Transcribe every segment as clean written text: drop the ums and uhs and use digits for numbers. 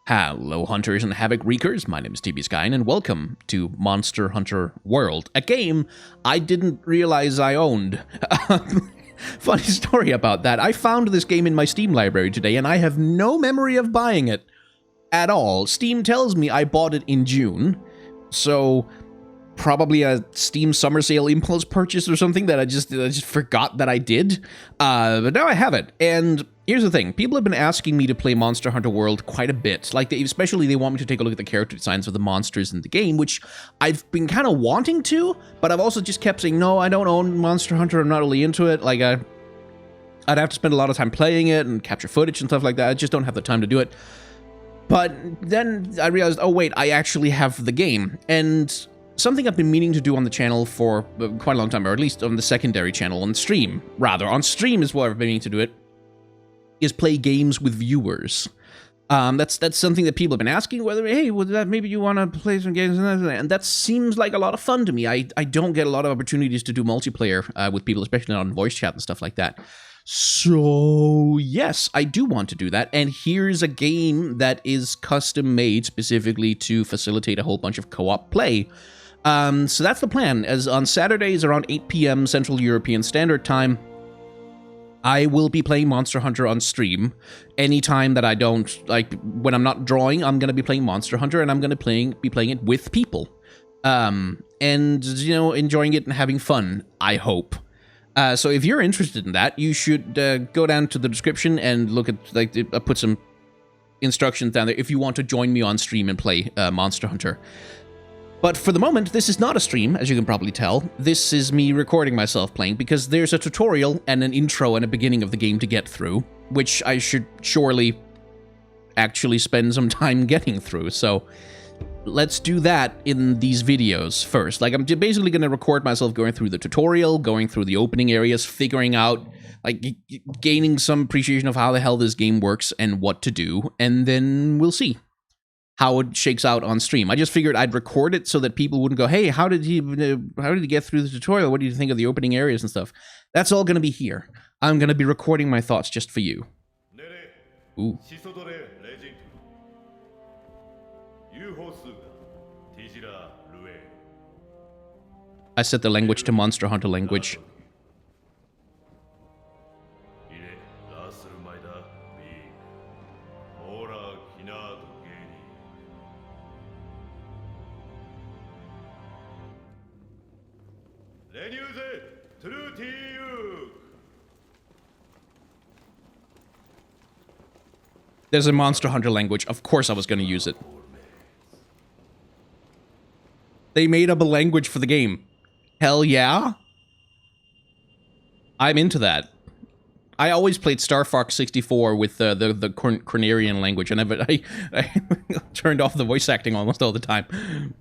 Hello, Hunters and Havoc Wreakers. My name is TBSkyne, and welcome to Monster Hunter World, a game I didn't realize I owned. Funny story about that. I found this game in my Steam library today, and I have no memory of buying it at all. Steam tells me I bought it in June, so probably a Steam summer sale impulse purchase or something that I just forgot that I did. But now I have it, and here's the thing. People have been asking me to play Monster Hunter World quite a bit. Like, especially they want me to take a look at the character designs of the monsters in the game, which I've been kind of wanting to, but I've also just kept saying, no, I don't own Monster Hunter, I'm not really into it. Like, I'd have to spend a lot of time playing it and capture footage and stuff like that. I just don't have the time to do it. But then I realized, oh wait, I actually have the game. And something I've been meaning to do on the channel for quite a long time, or at least on the secondary channel, on stream, rather. On stream is where I've been meaning to do it, is play games with viewers. That's something that people have been asking, whether, hey, maybe you want to play some games, and that seems like a lot of fun to me. I don't get a lot of opportunities to do multiplayer with people, especially on voice chat and stuff like that. So, yes, I do want to do that, and here's a game that is custom-made specifically to facilitate a whole bunch of co-op play. So that's the plan, as on Saturdays around 8 p.m. Central European Standard Time, I will be playing Monster Hunter on stream. Anytime that I don't, like, when I'm not drawing, I'm going to be playing Monster Hunter, and I'm going to be playing it with people. And, you know, enjoying it and having fun, I hope. So if you're interested in that, you should go down to the description and look at, like, I put some instructions down there if you want to join me on stream and play Monster Hunter. But for the moment, this is not a stream, as you can probably tell. This is me recording myself playing, because there's a tutorial and an intro and a beginning of the game to get through, which I should surely actually spend some time getting through. So let's do that in these videos first. Like, I'm basically going to record myself going through the tutorial, going through the opening areas, figuring out, like, gaining some appreciation of how the hell this game works and what to do, and then we'll see how it shakes out on stream. I just figured I'd record it so that people wouldn't go, hey, how did he get through the tutorial? What do you think of the opening areas and stuff? That's all going to be here. I'm going to be recording my thoughts just for you. Ooh. I set the language to Monster Hunter language. There's a Monster Hunter language. Of course I was going to use it. They made up a language for the game. Hell yeah. I'm into that. I always played Star Fox 64 with the Cornerian language, and I turned off the voice acting almost all the time.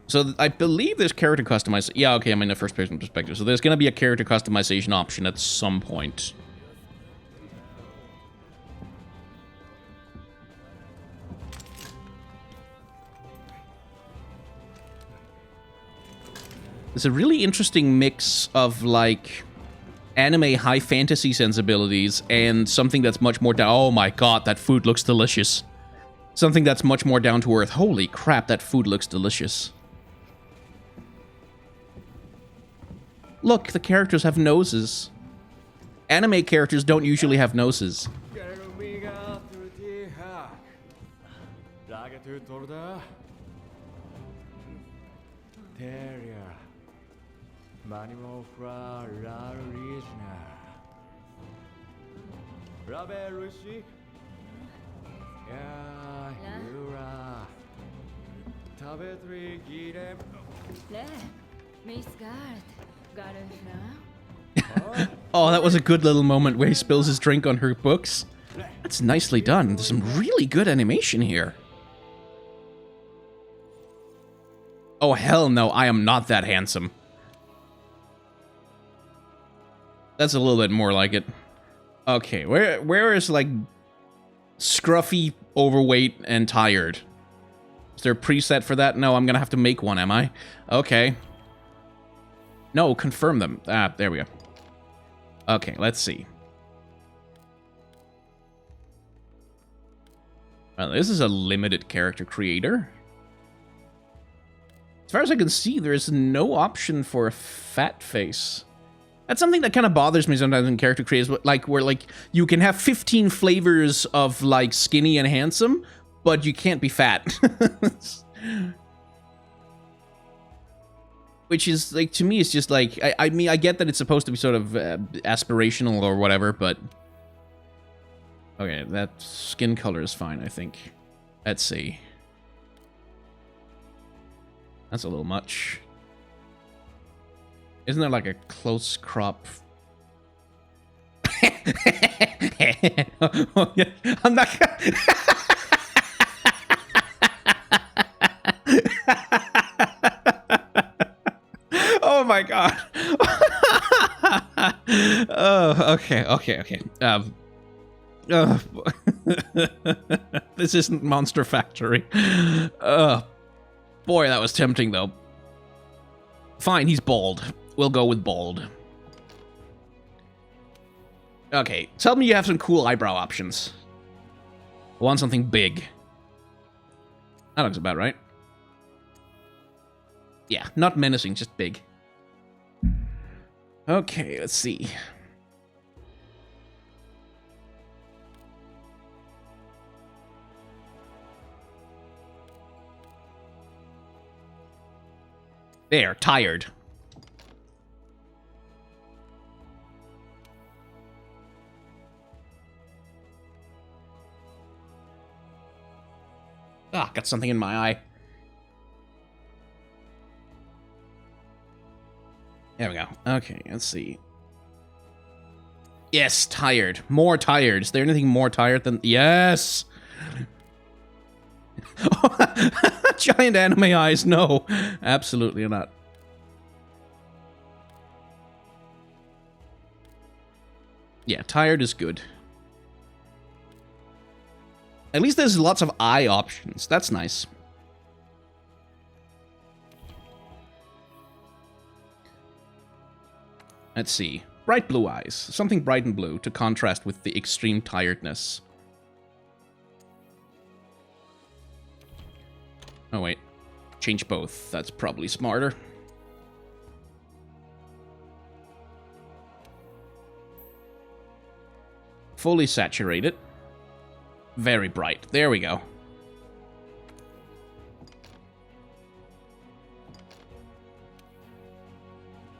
So I believe there's character customization. Yeah, okay, I'm in the first-person perspective. So there's going to be a character customization option at some point. It's a really interesting mix of, like, anime high fantasy sensibilities and something that's much more down... Oh my god, that food looks delicious. Something that's much more down to earth. Holy crap, that food looks delicious. Look, the characters have noses. Anime characters don't usually have noses. Oh, that was a good little moment where he spills his drink on her books. That's nicely done. There's some really good animation here. Oh, hell no, I am not that handsome. That's a little bit more like it. Okay, where is, like, scruffy, overweight, and tired? Is there a preset for that? No, I'm gonna have to make one, am I? Okay. No, confirm them. Ah, there we go. Okay, let's see. This is a limited character creator. As far as I can see, there is no option for a fat face. That's something that kind of bothers me sometimes in character creators, like where like you can have 15 flavors of like skinny and handsome, but you can't be fat. Which is like, to me, it's just like, I mean, I get that it's supposed to be sort of aspirational or whatever, but okay, that skin color is fine, I think. Let's see. That's a little much. Isn't there like a close crop? Oh, yeah. I'm not. Oh my god. Oh, okay. This isn't Monster Factory. Boy, that was tempting though. Fine, he's bald. We'll go with bald. Okay, tell me you have some cool eyebrow options. I want something big. That looks about right. Yeah, not menacing, just big. Okay, let's see. There, tired. Ah, got something in my eye. There we go. Okay, let's see. Yes, tired. More tired. Is there anything more tired than... Yes! Giant anime eyes. No, absolutely not. Yeah, tired is good. At least there's lots of eye options. That's nice. Let's see. Bright blue eyes. Something bright and blue to contrast with the extreme tiredness. Oh, wait. Change both. That's probably smarter. Fully saturated. Very bright. There we go.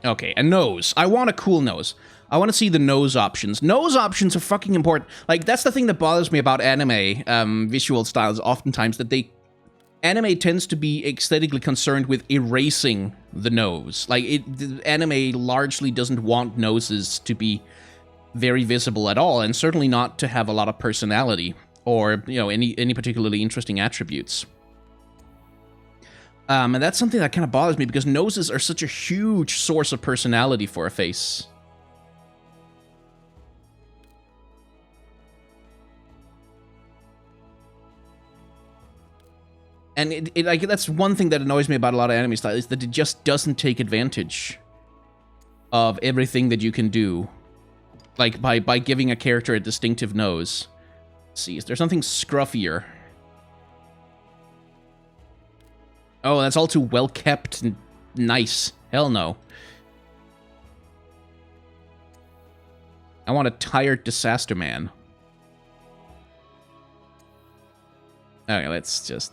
Okay, a nose. I want a cool nose. I want to see the nose options. Nose options are fucking important. Like, that's the thing that bothers me about anime visual styles oftentimes, that anime tends to be aesthetically concerned with erasing the nose. Like, anime largely doesn't want noses to be very visible at all, and certainly not to have a lot of personality or, you know, any particularly interesting attributes. And that's something that kind of bothers me, because noses are such a huge source of personality for a face. And like, that's one thing that annoys me about a lot of anime style, is that it just doesn't take advantage of everything that you can do. Like, by giving a character a distinctive nose. Let's see, is there something scruffier? Oh, that's all too well kept and nice. Hell no. I want a tired disaster man. Okay, let's just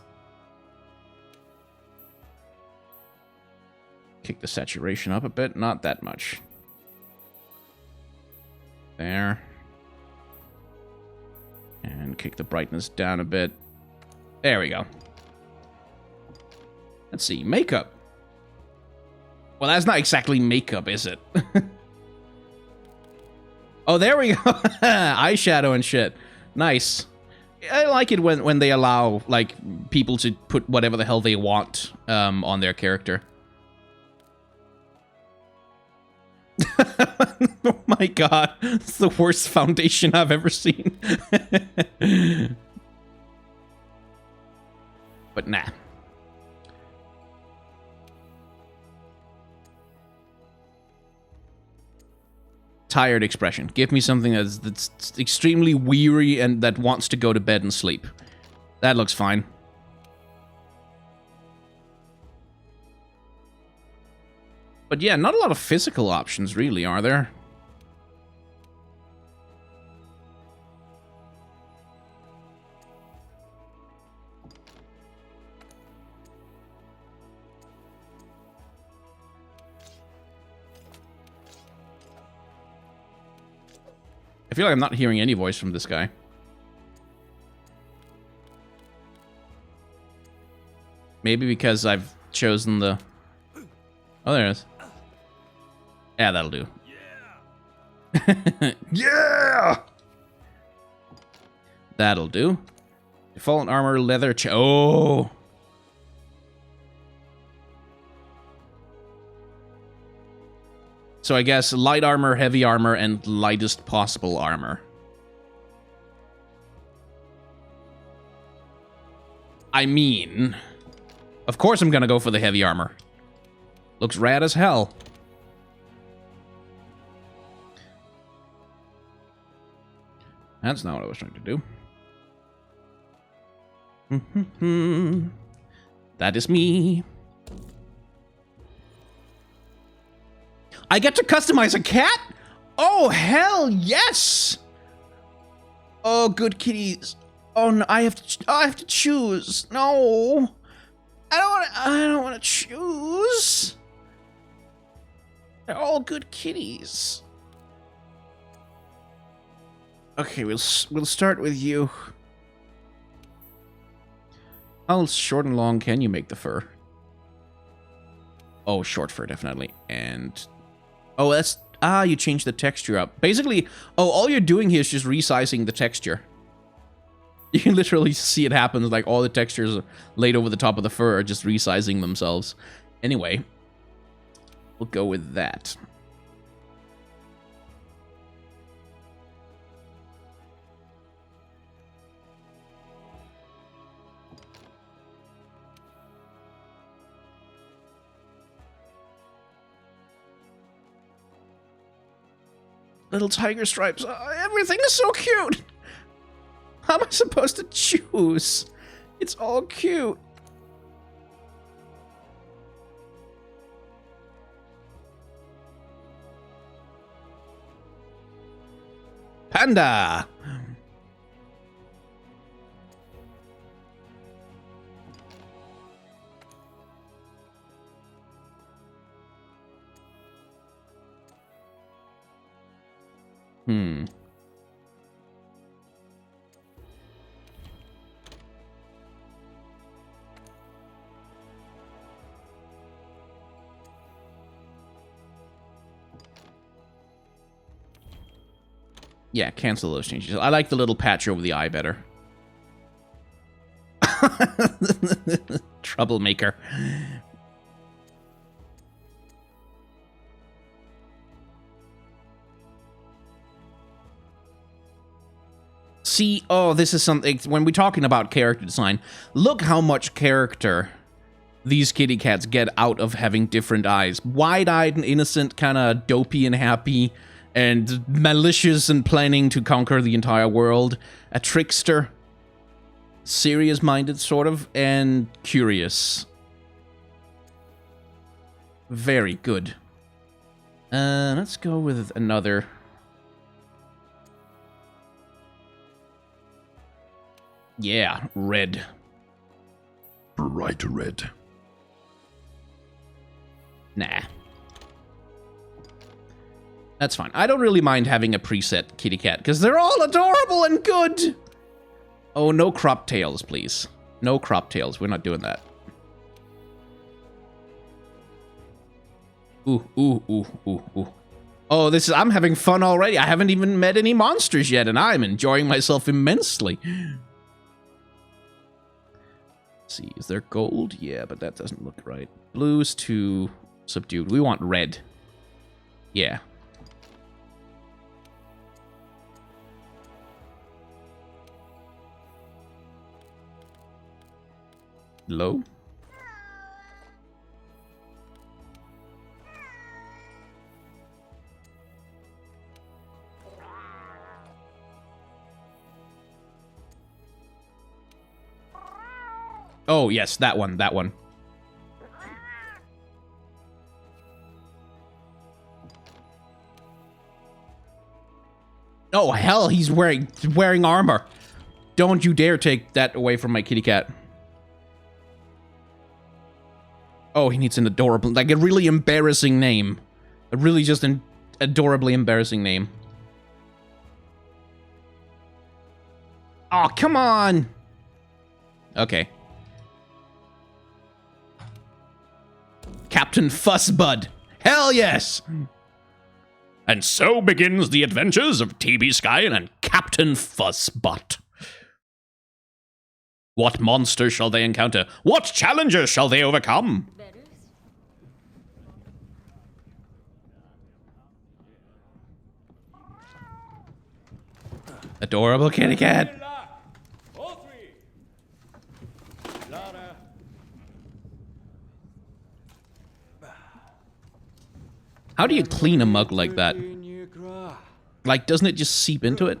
kick the saturation up a bit. Not that much. There. And kick the brightness down a bit. There we go. Let's see, makeup. Well, that's not exactly makeup, is it? Oh, there we go. Eyeshadow and shit. Nice. I like it when they allow, like, people to put whatever the hell they want on their character. Oh my god. It's the worst foundation I've ever seen. But nah. Tired expression. Give me something that's extremely weary and that wants to go to bed and sleep. That looks fine. But yeah, not a lot of physical options, really, are there? I feel like I'm not hearing any voice from this guy. Maybe because I've chosen the... Oh, there it is. Yeah, that'll do. Yeah! Yeah! That'll do. Default armor, leather... Oh! So I guess light armor, heavy armor, and lightest possible armor. I mean... Of course I'm gonna go for the heavy armor. Looks rad as hell. That's not what I was trying to do. That is me. I get to customize a cat? Oh, hell yes! Oh, good kitties. Oh, no, I have to choose. No. I don't want to choose. They're all good kitties. Okay, we'll start with you. How short and long can you make the fur? Oh, short fur, definitely. And... Oh, that's... Ah, you changed the texture up. Basically, oh, all you're doing here is just resizing the texture. You can literally see it happen. Like, all the textures laid over the top of the fur are just resizing themselves. Anyway, we'll go with that. Little tiger stripes. Everything is so cute. How am I supposed to choose? It's all cute. Panda. Yeah, cancel those changes. I like the little patch over the eye better. Troublemaker. See, oh, this is something, when we're talking about character design, look how much character these kitty cats get out of having different eyes. Wide-eyed and innocent, kind of dopey and happy, and malicious and planning to conquer the entire world. A trickster, serious-minded, sort of, and curious. Very good. Let's go with another... Yeah, red. Bright red. Nah. That's fine. I don't really mind having a preset kitty cat, because they're all adorable and good! Oh, no crop tails, please. No crop tails. We're not doing that. Ooh, ooh, ooh, ooh, ooh. Oh, this is... I'm having fun already. I haven't even met any monsters yet, and I'm enjoying myself immensely. Let's see, is there gold? Yeah, but that doesn't look right. Blue's too subdued. We want red. Yeah. Low? Oh, yes, that one, that one. Oh, hell, he's wearing armor. Don't you dare take that away from my kitty cat. Oh, he needs an adorable, like a really embarrassing name. A really just an adorably embarrassing name. Oh, come on. Okay. Captain Fussbud. Hell yes. And so begins the adventures of TB Skyen and Captain Fuzzbutt. What monsters shall they encounter? What challenges shall they overcome? Adorable kitty cat. How do you clean a mug like that? Like, doesn't it just seep into it?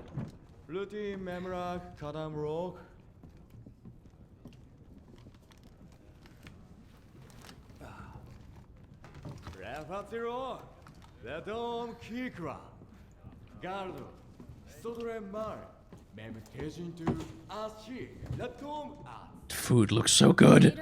Food looks so good.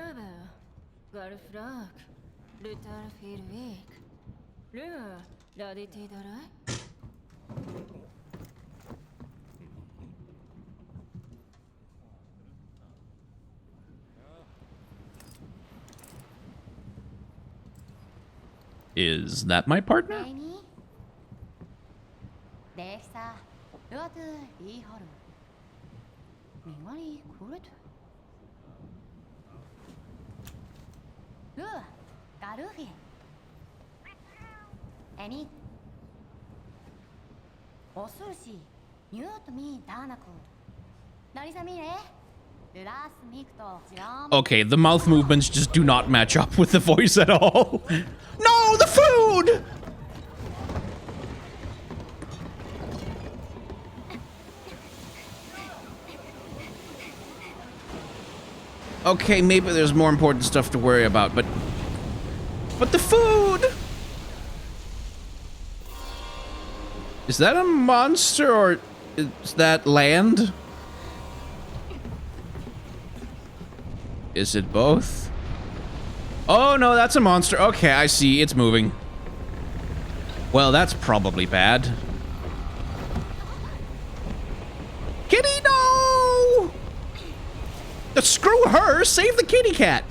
Is that my partner? Okay, the mouth movements just do not match up with the voice at all. No, the food! Okay, maybe there's more important stuff to worry about, but the food! Is that a monster or is that land? Is it both? Oh no, that's a monster. Okay, I see. It's moving. Well, that's probably bad. Kitty, no! Screw her! Save the kitty cat!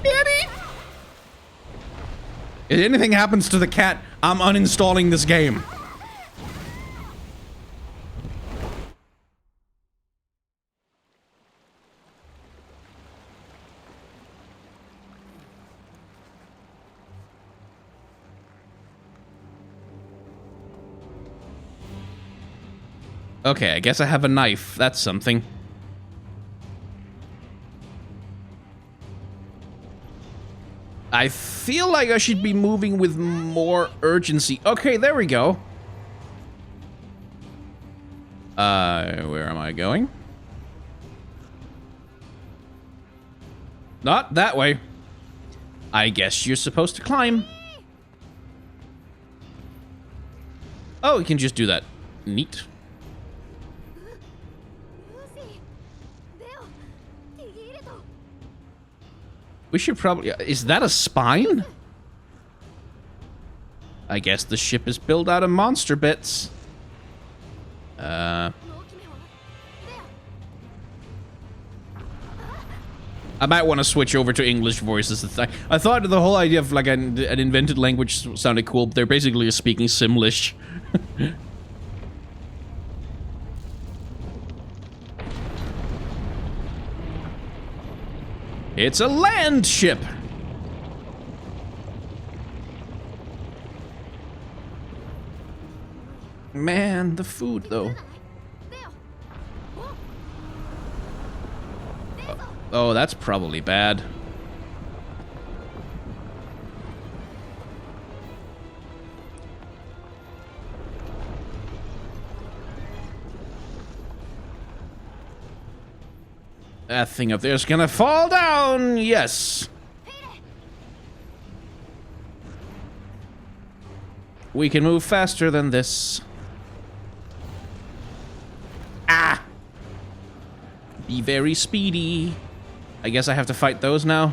Kitty! If anything happens to the cat, I'm uninstalling this game. Okay, I guess I have a knife. That's something. I feel like I should be moving with more urgency. Okay, there we go. Where am I going? Not that way. I guess you're supposed to climb. Oh, you can just do that. Neat. We should probably... Is that a spine? I guess the ship is built out of monster bits. I might want to switch over to English voices. I thought the whole idea of like an invented language sounded cool, but they're basically just speaking Simlish. It's a land ship! Man, the food, though. Oh, that's probably bad. That thing up there is gonna fall down! Yes! We can move faster than this. Ah! Be very speedy. I guess I have to fight those now.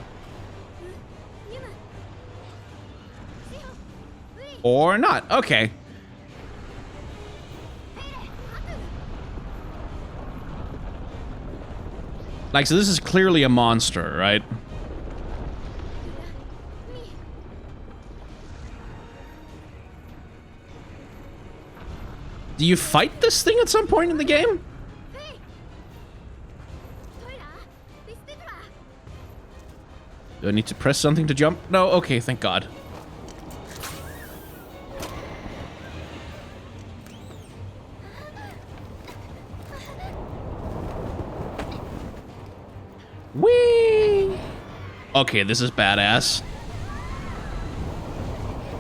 Or not. Okay. Like, so this is clearly a monster, right? Do you fight this thing at some point in the game? Do I need to press something to jump? No? Okay, thank God. Whee! Okay, this is badass.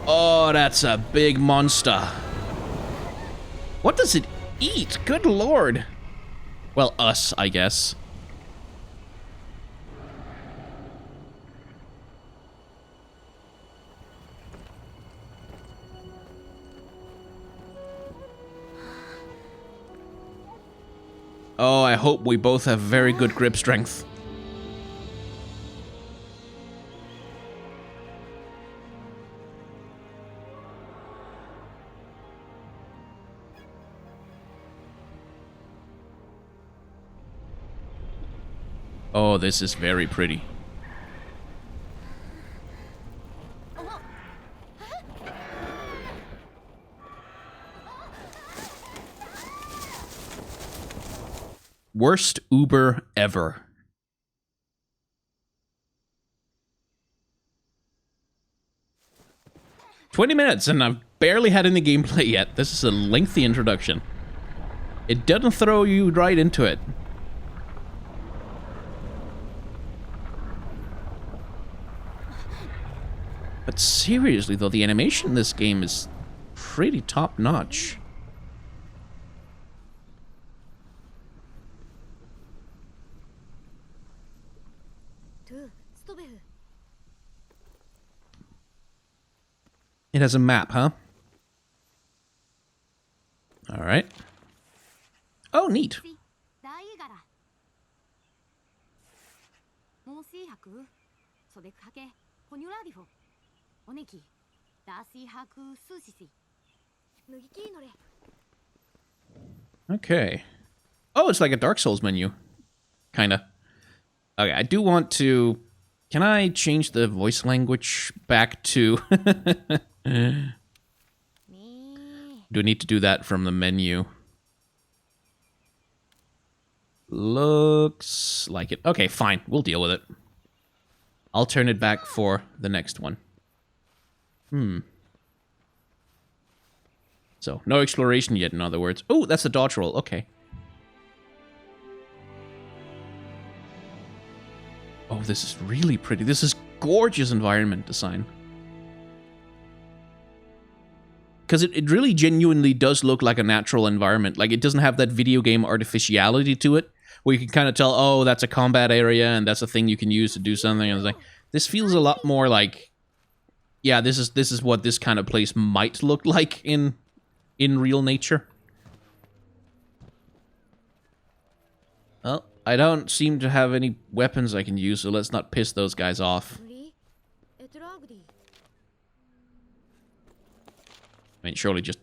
Oh, that's a big monster. What does it eat? Good lord. Well, us, I guess. Oh, I hope we both have very good grip strength. Oh, this is very pretty. Worst Uber ever. $20 and I've barely had any gameplay yet. This is a lengthy introduction. It doesn't throw you right into it. But seriously though, the animation in this game is pretty top-notch. It has a map, huh? Alright. Oh, neat. Okay. Oh, it's like a Dark Souls menu. Kinda. Okay, I do want to... Can I change the voice language back to... Do I need to do that from the menu? Looks like it. Okay, fine. We'll deal with it. I'll turn it back for the next one. So, no exploration yet, in other words. Oh, that's the dodge roll. Okay. Oh, this is really pretty. This is gorgeous environment design. Because it really genuinely does look like a natural environment. Like, it doesn't have that video game artificiality to it, where you can kind of tell, oh, that's a combat area, and that's a thing you can use to do something. And it's like, this feels a lot more like, yeah, this is what this kind of place might look like in real nature. Well, I don't seem to have any weapons I can use, so let's not piss those guys off. I mean, surely just...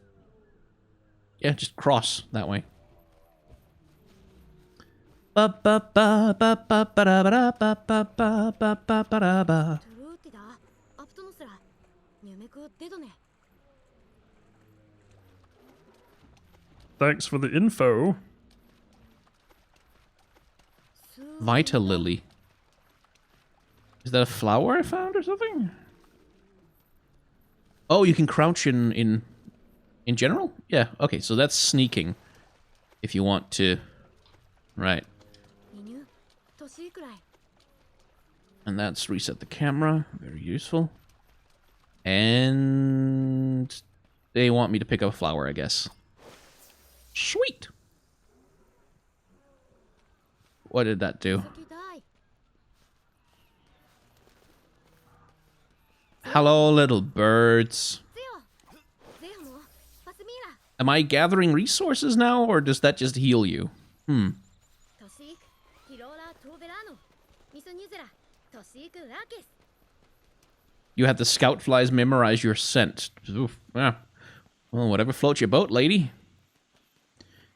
Yeah, just cross that way. Thanks for the info. Vita Lily. Is that a flower I found or something? Oh, you can crouch in general? Yeah, okay, so that's sneaking. If you want to... Right. And that's reset the camera. Very useful. And... They want me to pick up a flower, I guess. Sweet! What did that do? Hello, little birds. Am I gathering resources now, or does that just heal you? You had the scout flies memorize your scent. Oof. Yeah. Well, whatever floats your boat, lady.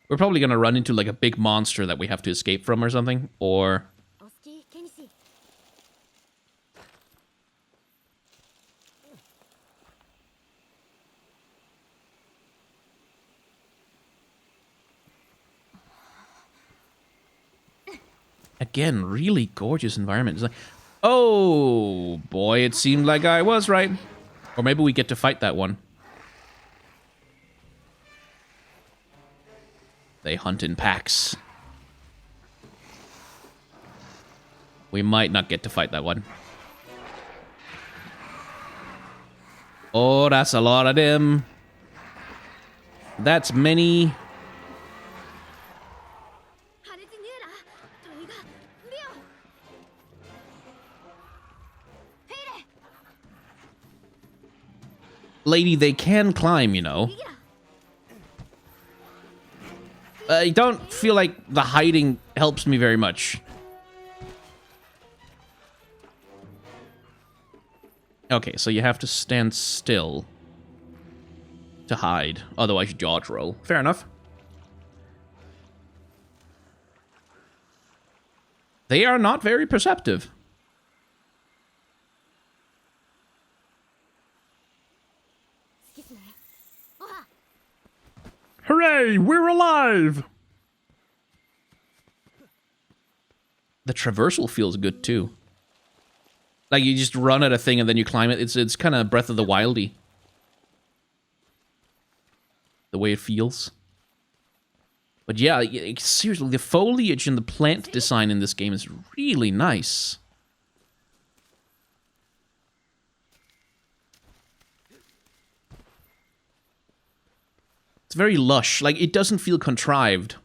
We're probably gonna run into like a big monster that we have to escape from or something, or... Again, really gorgeous environment. It's like, oh boy, it seemed like I was right. Or maybe we get to fight that one. They hunt in packs. We might not get to fight that one. Oh, that's a lot of them. That's many. Lady, they can climb, you know. I don't feel like the hiding helps me very much. Okay, so you have to stand still to hide. Otherwise, you dodge roll. Fair enough. They are not very perceptive. Hooray! We're alive! The traversal feels good too. Like you just run at a thing and then you climb it. It's kind of Breath of the Wildy. The way it feels. But yeah, seriously, the foliage and the plant design in this game is really nice. It's very lush. Like, it doesn't feel contrived.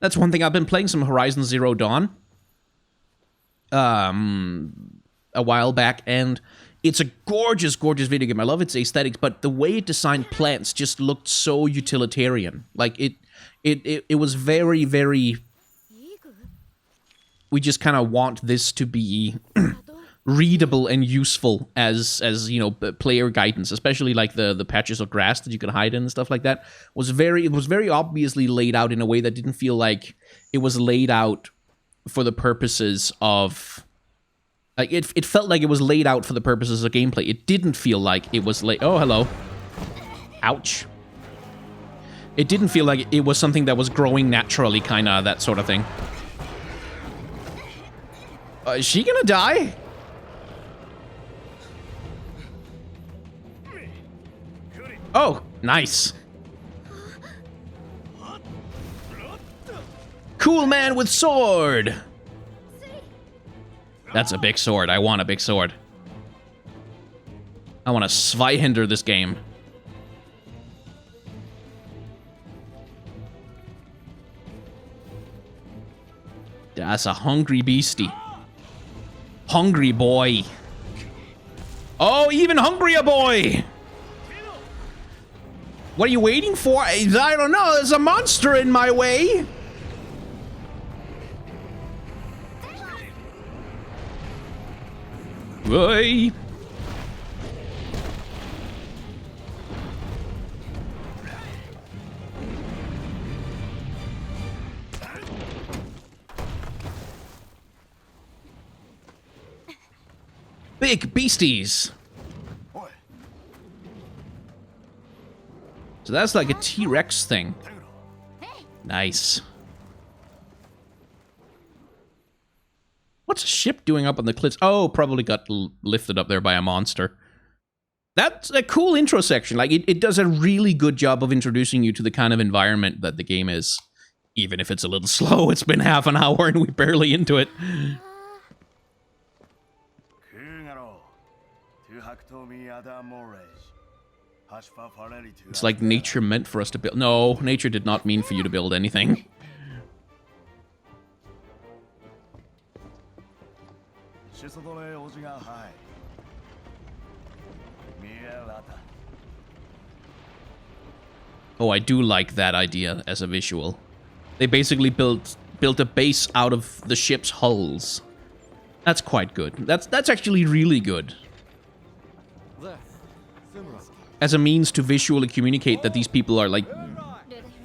That's one thing. I've been playing some Horizon Zero Dawn a while back, and it's a gorgeous, gorgeous video game. I love its aesthetics, but the way it designed plants just looked so utilitarian. Like, it was very, very... We just kind of want this to be readable and useful as you know, player guidance, especially like the patches of grass that you could hide in and stuff like that. It was very obviously laid out in a way that didn't feel like it was laid out for the purposes of... Like, it felt like it was laid out for the purposes of gameplay. It didn't feel like it was oh, hello. Ouch. It didn't feel like it was something that was growing naturally, kind of, that sort of thing. Is she gonna die? Oh, nice. Cool man with sword. That's a big sword. I want a big sword. I want to Zweihander this game. That's a hungry beastie. Hungry boy. Oh, even hungrier boy. What are you waiting for? I don't know. There's a monster in my way. Oi. Big beasties. So that's like a T-Rex thing. Nice. What's a ship doing up on the cliffs? Oh, probably got lifted up there by a monster. That's a cool intro section. Like, it does a really good job of introducing you to the kind of environment that the game is. Even if it's a little slow. It's been half an hour and we're barely into it. It's like nature meant for us to build. No, nature did not mean for you to build anything. Oh, I do like that idea as a visual. They basically built a base out of the ship's hulls. That's quite good. That's actually really good. As a means to visually communicate that these people are like,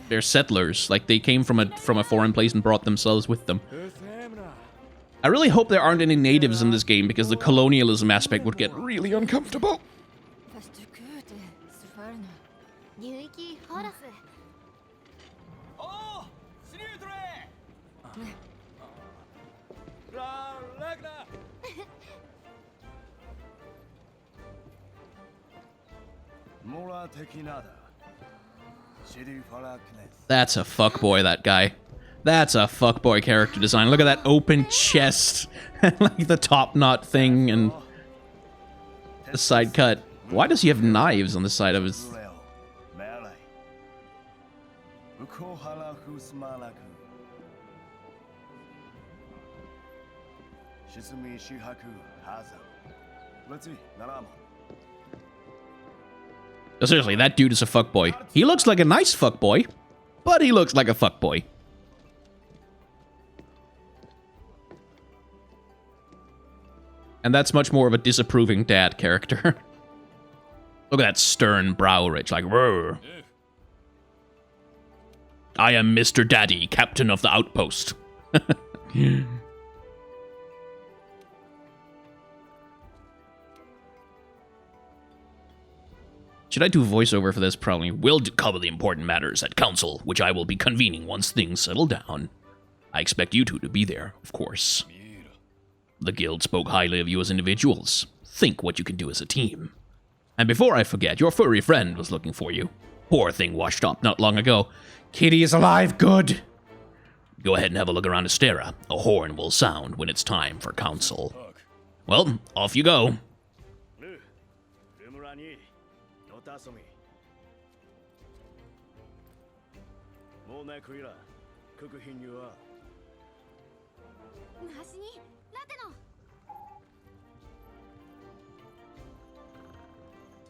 they're settlers, like they came from a foreign place and brought themselves with them. I really hope there aren't any natives in this game because the colonialism aspect would get really uncomfortable. That's a fuckboy, that guy. That's a fuckboy character design. Look at that open chest. Like the top knot thing and the side cut. Why does he have knives on the side of his... No, seriously, that dude is a fuckboy. He looks like a nice fuckboy, but he looks like a fuckboy. And that's much more of a disapproving dad character. Look at that stern brow ridge, like, "Rrr. I am Mr. Daddy, captain of the outpost." Should I do voiceover for this? Probably. We'll cover the important matters at council, which I will be convening once things settle down. I expect you two to be there, of course. The guild spoke highly of you as individuals. Think what you can do as a team. And before I forget, your furry friend was looking for you. Poor thing washed up not long ago. Kitty is alive, good! Go ahead and have a look around Astera. A horn will sound when it's time for council. Well, off you go.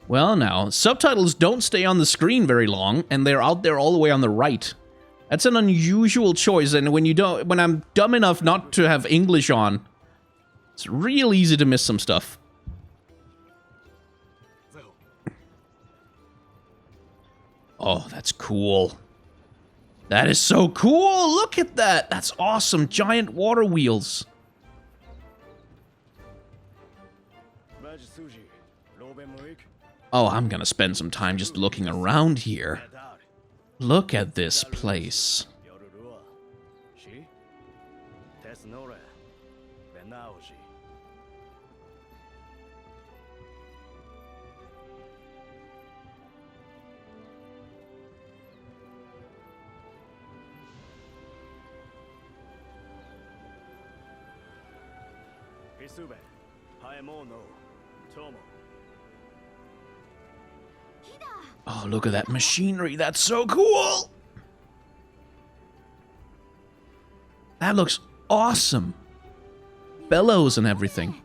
Well, now, subtitles don't stay on the screen very long, and they're out there all the way on the right. That's an unusual choice, and when I'm dumb enough not to have English on, it's real easy to miss some stuff. Oh, that's cool. That is so cool! Look at that! That's awesome! Giant water wheels. Oh, I'm gonna spend some time just looking around here. Look at this place. Oh, look at that machinery. That's so cool. That looks awesome. Bellows and everything.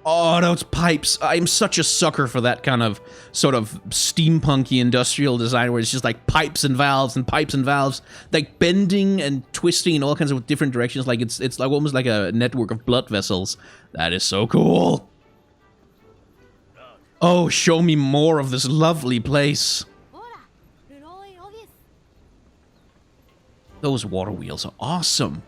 Oh, those pipes. I'm such a sucker for that kind of sort of steampunky industrial design where it's just like pipes and valves and pipes and valves, like bending and twisting in all kinds of different directions. Like it's like almost like a network of blood vessels. That is so cool. Oh, show me more of this lovely place. Those water wheels are awesome.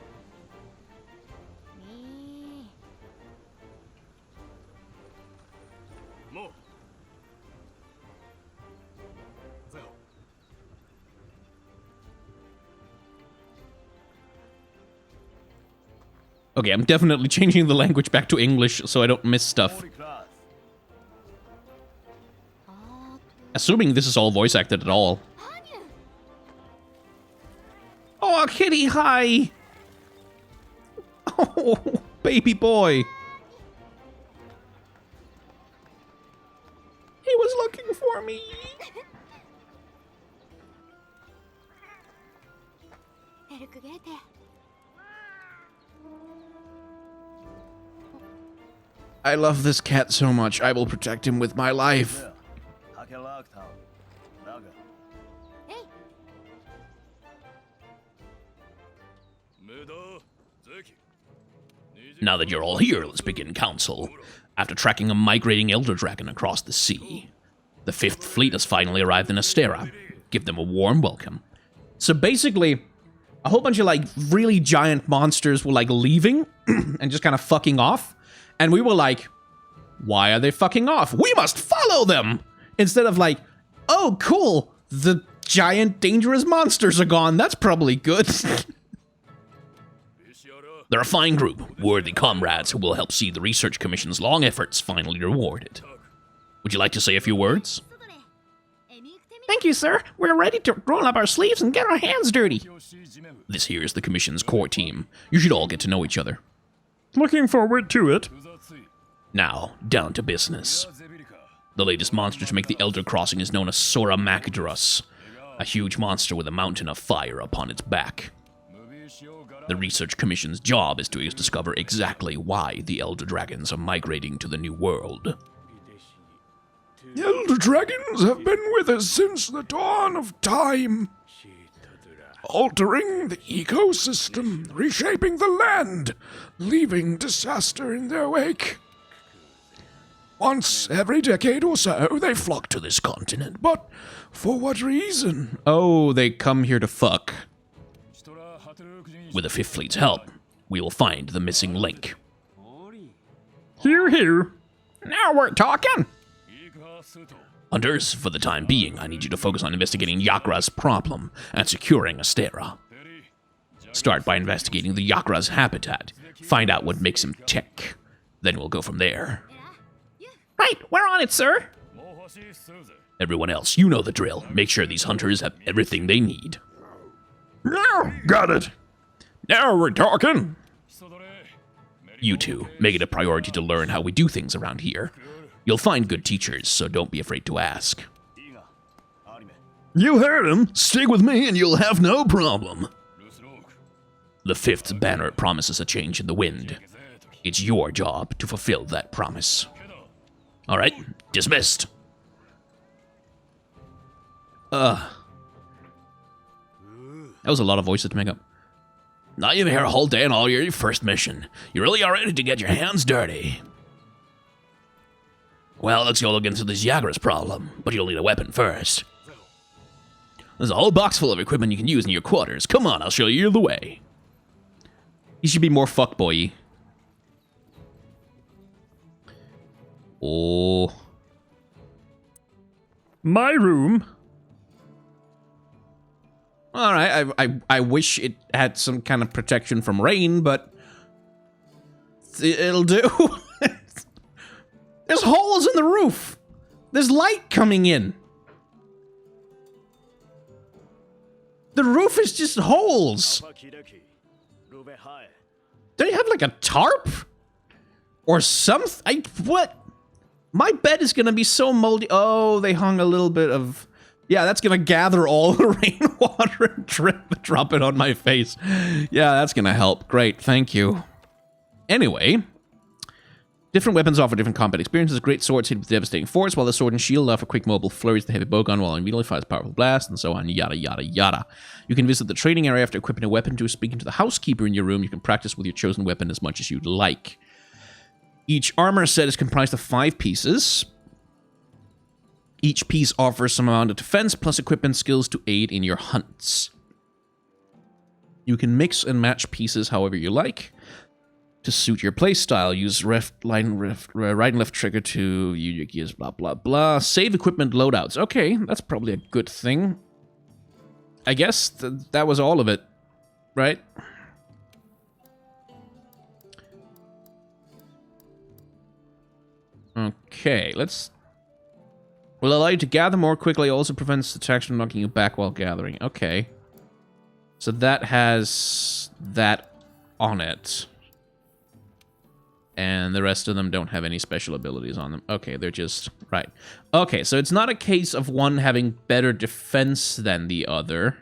Okay, I'm definitely changing the language back to English so I don't miss stuff. Assuming this is all voice acted at all. Oh, kitty, hi! Oh, baby boy. He was looking for me. I love this cat so much, I will protect him with my life. Now that you're all here, let's begin council. After tracking a migrating elder dragon across the sea, the 5th fleet has finally arrived in Astera. Give them a warm welcome. So basically, a whole bunch of like really giant monsters were like leaving and just kind of fucking off. And we were like, why are they fucking off? We must follow them! Instead of like, oh cool, the giant dangerous monsters are gone. That's probably good. They're a fine group, worthy comrades who will help see the Research Commission's long efforts finally rewarded. Would you like to say a few words? Thank you, sir. We're ready to roll up our sleeves and get our hands dirty. This here is the Commission's core team. You should all get to know each other. Looking forward to it. Now, down to business. The latest monster to make the Elder Crossing is known as Sora Macadrus, a huge monster with a mountain of fire upon its back. The Research Commission's job is to discover exactly why the Elder Dragons are migrating to the New World. The Elder Dragons have been with us since the dawn of time, altering the ecosystem, reshaping the land, leaving disaster in their wake. Once every decade or so, they flock to this continent, but for what reason? Oh, they come here to fuck. With the 5th Fleet's help, we will find the missing link. Hear, hear. Now we're talking! Hunters, for the time being, I need you to focus on investigating Yakra's problem and securing Astera. Start by investigating the Yakra's habitat, find out what makes him tick. Then we'll go from there. Right, we're on it, sir! Everyone else, you know the drill. Make sure these hunters have everything they need. Now, got it. Now we're talking! You two, make it a priority to learn how we do things around here. You'll find good teachers, so don't be afraid to ask. You heard him. Stick with me and you'll have no problem. The 5th banner promises a change in the wind. It's your job to fulfill that promise. Alright, dismissed. That was a lot of voices to make up. Now you've been here a whole day and all your first mission. You really are ready to get your hands dirty. Well, let's go look into this Yagra's problem, but you'll need a weapon first. There's a whole box full of equipment you can use in your quarters. Come on, I'll show you the way. You should be more fuckboy-y. Oh. My room. Alright, I wish it had some kind of protection from rain, but it'll do. There's holes in the roof. There's light coming in. The roof is just holes. Don't you have like a tarp? Or something? What? My bed is gonna be so moldy. Oh, they hung a little bit of... Yeah, that's gonna gather all the rainwater and drop it on my face. Yeah, that's gonna help. Great, thank you. Anyway, different weapons offer different combat experiences. Great swords hit with devastating force, while the sword and shield offer quick mobile flurries. The heavy bowgun while immediately fires powerful blast, and so on, yada yada yada. You can visit the trading area after equipping a weapon to speaking to the housekeeper in your room. You can practice with your chosen weapon as much as you'd like. Each armor set is comprised of 5 pieces. Each piece offers some amount of defense plus equipment skills to aid in your hunts. You can mix and match pieces however you like to suit your playstyle. Use right and left trigger to use blah blah blah. Save equipment loadouts. Okay, that's probably a good thing. I guess that was all of it, right? Okay, let's... Will allow you to gather more quickly, also prevents attacks from knocking you back while gathering. Okay. So that has that on it. And the rest of them don't have any special abilities on them. Okay, they're just... Right. Okay, so it's not a case of one having better defense than the other.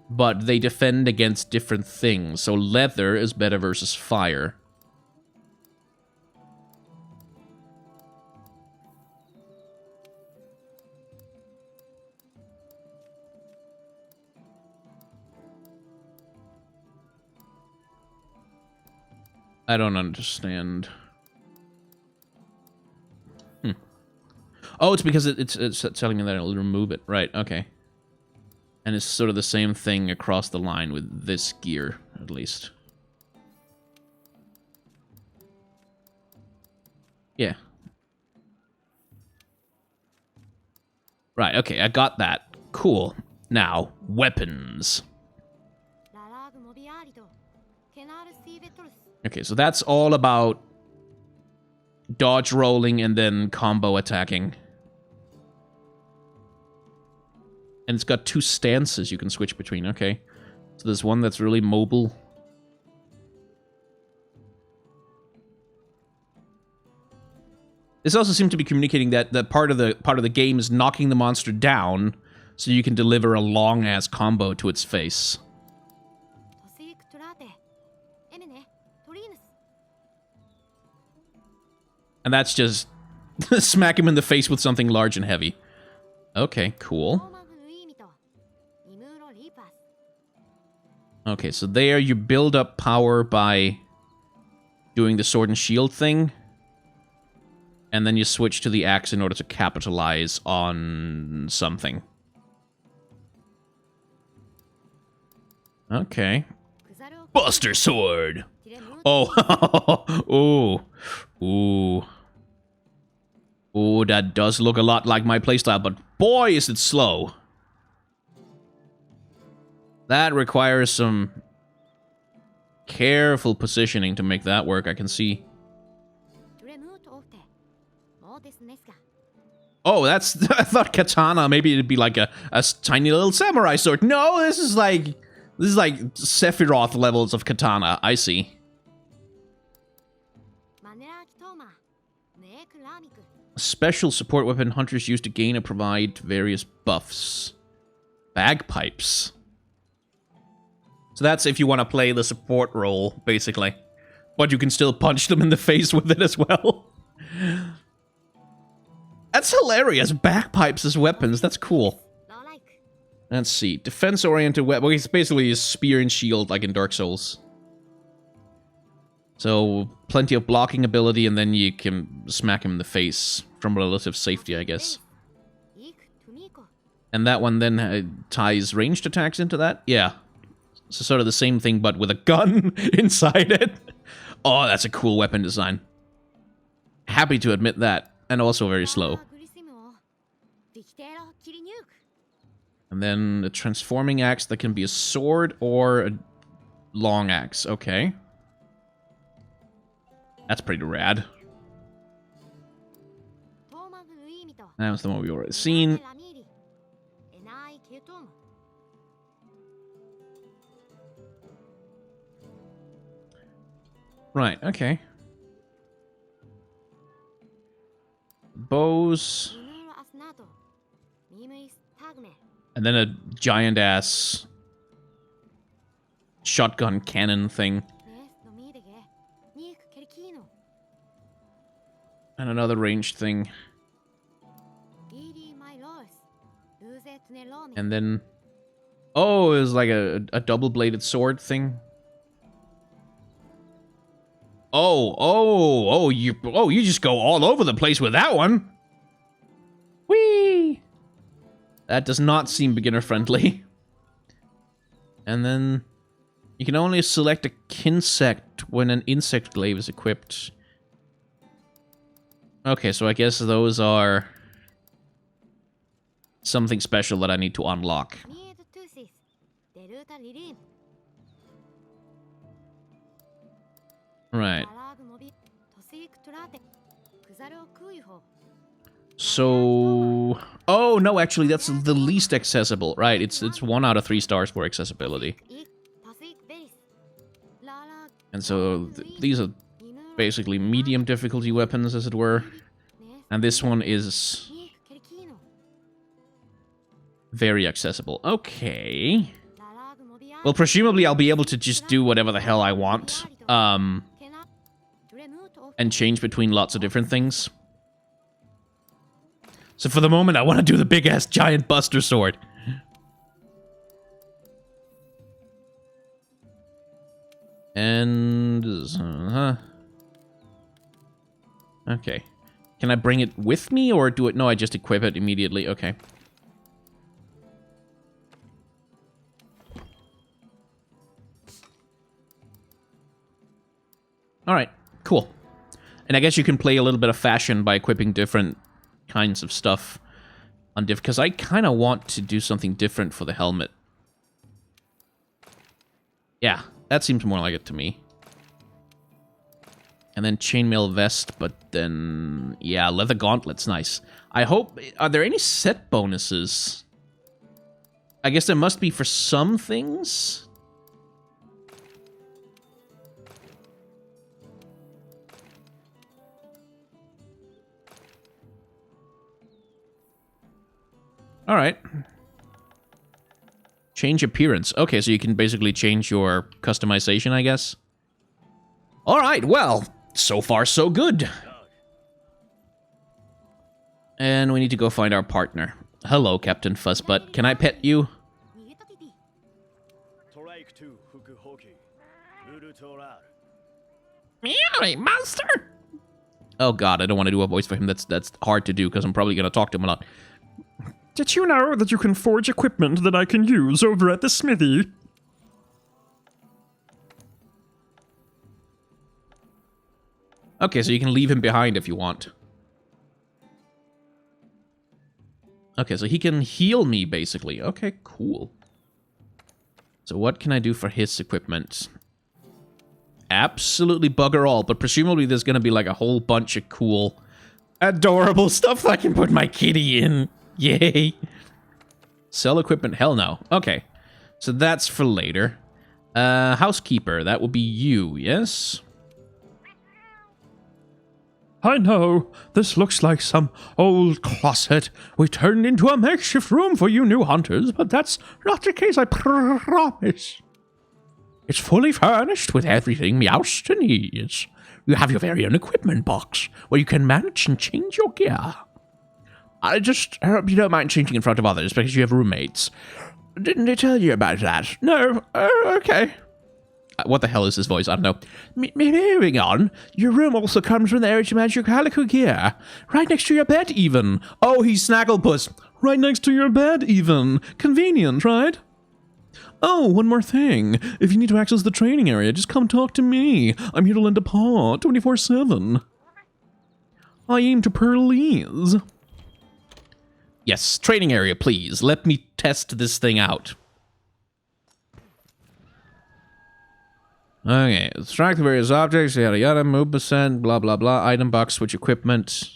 but they defend against different things. So leather is better versus fire. I don't understand. Oh, it's because it's telling me that it'll remove it. Right, okay. And it's sort of the same thing across the line with this gear, at least. Yeah. Right, okay, I got that. Cool. Now, weapons. Okay, so that's all about dodge rolling and then combo attacking. And it's got 2 stances you can switch between, okay. So there's one that's really mobile. This also seems to be communicating that part of the game is knocking the monster down so you can deliver a long-ass combo to its face. And that's just smack him in the face with something large and heavy. Okay, cool. Okay, so there you build up power by doing the sword and shield thing. And then you switch to the axe in order to capitalize on something. Okay. Buster Sword! Oh, ooh. Ooh. Ooh, that does look a lot like my playstyle, but boy is it slow. That requires some careful positioning to make that work, I can see. Oh, that's... I thought katana, maybe it'd be like a tiny little samurai sword. No, this is like Sephiroth levels of katana, I see. Special support weapon hunters use to gain and provide various buffs. Bagpipes. So that's if you want to play the support role, basically. But you can still punch them in the face with it as well. That's hilarious. Bagpipes as weapons. That's cool. Let's see. Defense-oriented weapon. Well, it's basically a spear and shield like in Dark Souls. So, plenty of blocking ability, and then you can smack him in the face from relative safety, I guess. And that one then ties ranged attacks into that? Yeah. So sort of the same thing, but with a gun inside it. Oh, that's a cool weapon design. Happy to admit that. And also very slow. And then a transforming axe that can be a sword or a long axe. Okay. That's pretty rad. That was the one we already seen. Right, okay. Bows. And then a giant-ass shotgun cannon thing. And another ranged thing. And then... Oh, it was like a double-bladed sword thing. Oh, you just go all over the place with that one. Whee! That does not seem beginner-friendly. And then... You can only select a kinsect when an insect glaive is equipped. Okay, so I guess those are... something special that I need to unlock. Right. So... Oh, no, actually, that's the least accessible. Right, it's 1 out of 3 stars for accessibility. And so these are basically medium difficulty weapons, as it were. And this one is... very accessible. Okay. Well, presumably I'll be able to just do whatever the hell I want. And change between lots of different things. So for the moment, I want to do the big-ass giant Buster Sword. And... okay. Can I bring it with me, or do it... No, I just equip it immediately. Okay. Alright, cool. And I guess you can play a little bit of fashion by equipping different kinds of stuff on because I kind of want to do something different for the helmet. Yeah, that seems more like it to me. And then chainmail vest, but then... yeah, leather gauntlets, nice. I hope... are there any set bonuses? I guess there must be for some things? Alright. Change appearance. Okay, so you can basically change your customization, I guess. Alright, well, so far so good. And we need to go find our partner. Hello, Captain Fuzzbutt. Can I pet you? Meow, monster! Oh god, I don't want to do a voice for him. That's hard to do, because I'm probably going to talk to him a lot. Did you know that you can forge equipment that I can use over at the smithy? Okay, so you can leave him behind if you want. Okay, so he can heal me, basically. Okay, cool. So what can I do for his equipment? Absolutely bugger all, but presumably there's going to be like a whole bunch of cool, adorable stuff that I can put my kitty in. Yay. Sell equipment? Hell no. Okay. So that's for later. Housekeeper. That will be you, yes? I know. This looks like some old closet we turned into a makeshift room for you new hunters, but that's not the case, I promise. It's fully furnished with everything Meowster needs. You have your very own equipment box where you can manage and change your gear. I just hope you don't mind changing in front of others because you have roommates. Didn't they tell you about that? No? Okay. What the hell is this voice? I don't know. Moving on, your room also comes with an area to manage your Palico gear. Right next to your bed, even. Oh, he's Snagglepuss. Right next to your bed, even. Convenient, right? Oh, one more thing. If you need to access the training area, just come talk to me. I'm here to lend a paw 24/7. I aim to please. Yes, training area, please. Let me test this thing out. Okay, extract the various objects, yada yada, move percent, blah blah blah, item box, switch equipment.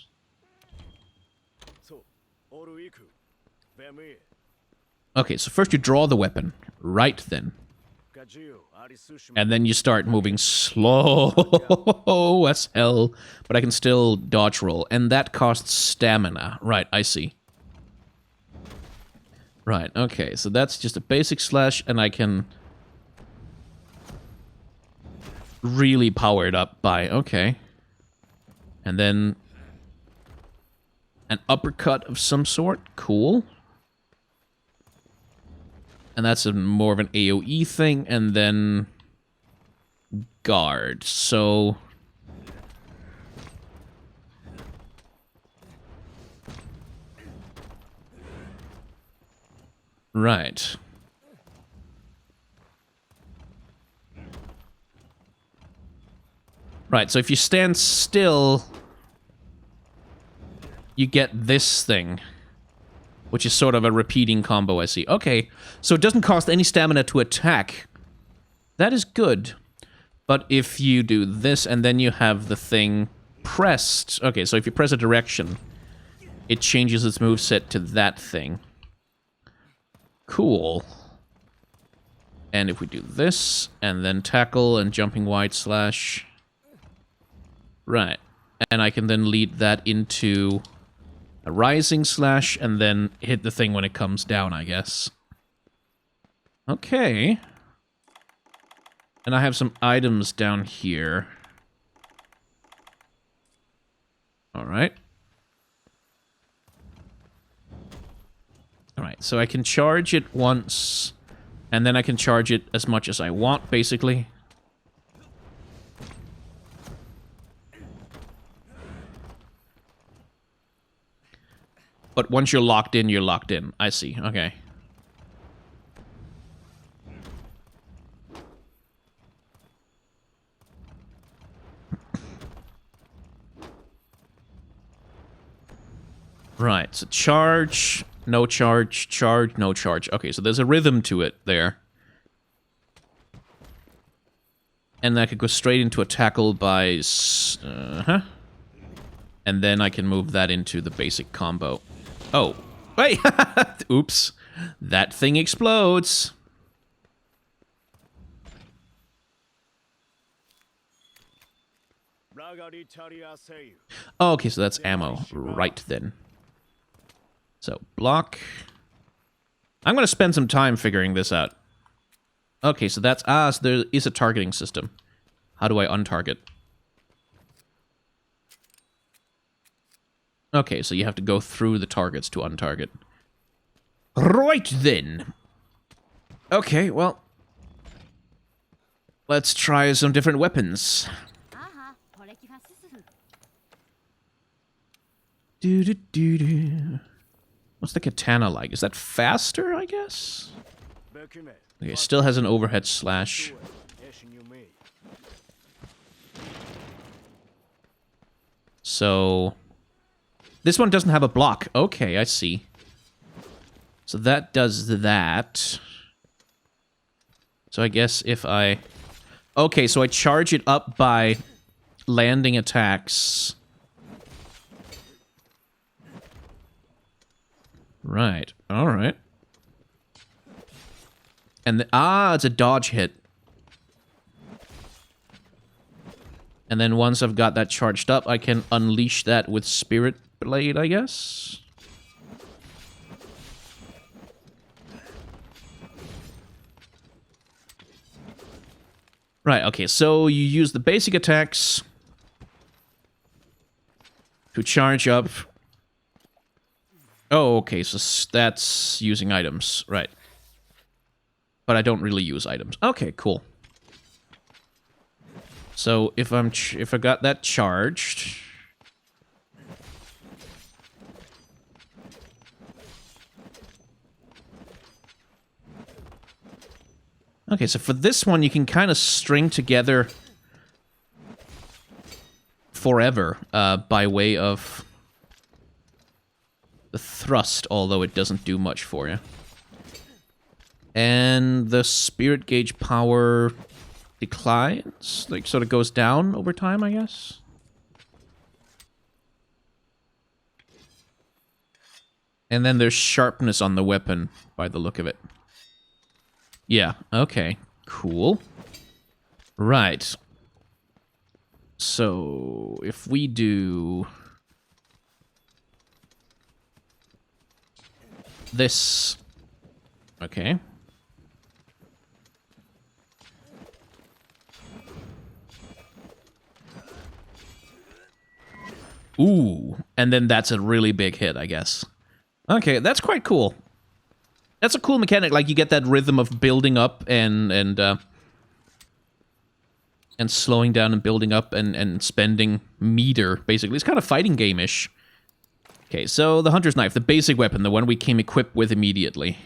Okay, so first you draw the weapon. Right then. And then you start moving slow as hell, but I can still dodge roll, and that costs stamina. Right, I see. Right, okay, so that's just a basic slash, and I can really power it up by, okay. And then an uppercut of some sort, cool. And that's more of an AoE thing, and then guard, so... right. Right, so if you stand still, you get this thing, which is sort of a repeating combo, I see. Okay, so it doesn't cost any stamina to attack. That is good. But if you do this, and then you have the thing pressed... okay, so if you press a direction, it changes its moveset to that thing. Cool. And if we do this, and then tackle and jumping wide slash... right. And I can then lead that into a rising slash, and then hit the thing when it comes down, I guess. Okay. And I have some items down here. Alright. Alright, so I can charge it once, and then I can charge it as much as I want, basically. But once you're locked in, you're locked in. I see, okay. Right, so charge, no charge, charge, no charge. Okay, so there's a rhythm to it there. And I could go straight into a tackle by... And then I can move that into the basic combo. Oh, wait! Oops. That thing explodes. Oh, okay, so that's ammo. Right then. So, block. I'm going to spend some time figuring this out. Okay, so that's... so there is a targeting system. How do I untarget? Okay, so you have to go through the targets to untarget. Right then. Okay, well... Let's try some different weapons. Do-do-do-do. What's the katana like? Is that faster, I guess? Okay, still has an overhead slash. So... This one doesn't have a block. Okay, I see. So that does that. So I guess if I... Okay, so I charge it up by landing attacks. Right. Alright. And it's a dodge hit. And then once I've got that charged up, I can unleash that with Spirit Blade, I guess? Right, okay, so you use the basic attacks to charge up. Oh, okay, so that's using items, right. But I don't really use items. Okay, cool. So if I got that charged... Okay, so for this one, you can kind of string together forever by way of the thrust, although it doesn't do much for you. And the spirit gauge power declines, like sort of goes down over time, I guess. And then there's sharpness on the weapon by the look of it. Yeah, okay, cool. Right. So, if we do... this... Okay. Ooh, and then that's a really big hit, I guess. Okay, that's quite cool. That's a cool mechanic, like you get that rhythm of building up and slowing down and building up and spending meter, basically. It's kind of fighting game-ish. Okay, so the Hunter's Knife, the basic weapon, the one we came equipped with immediately.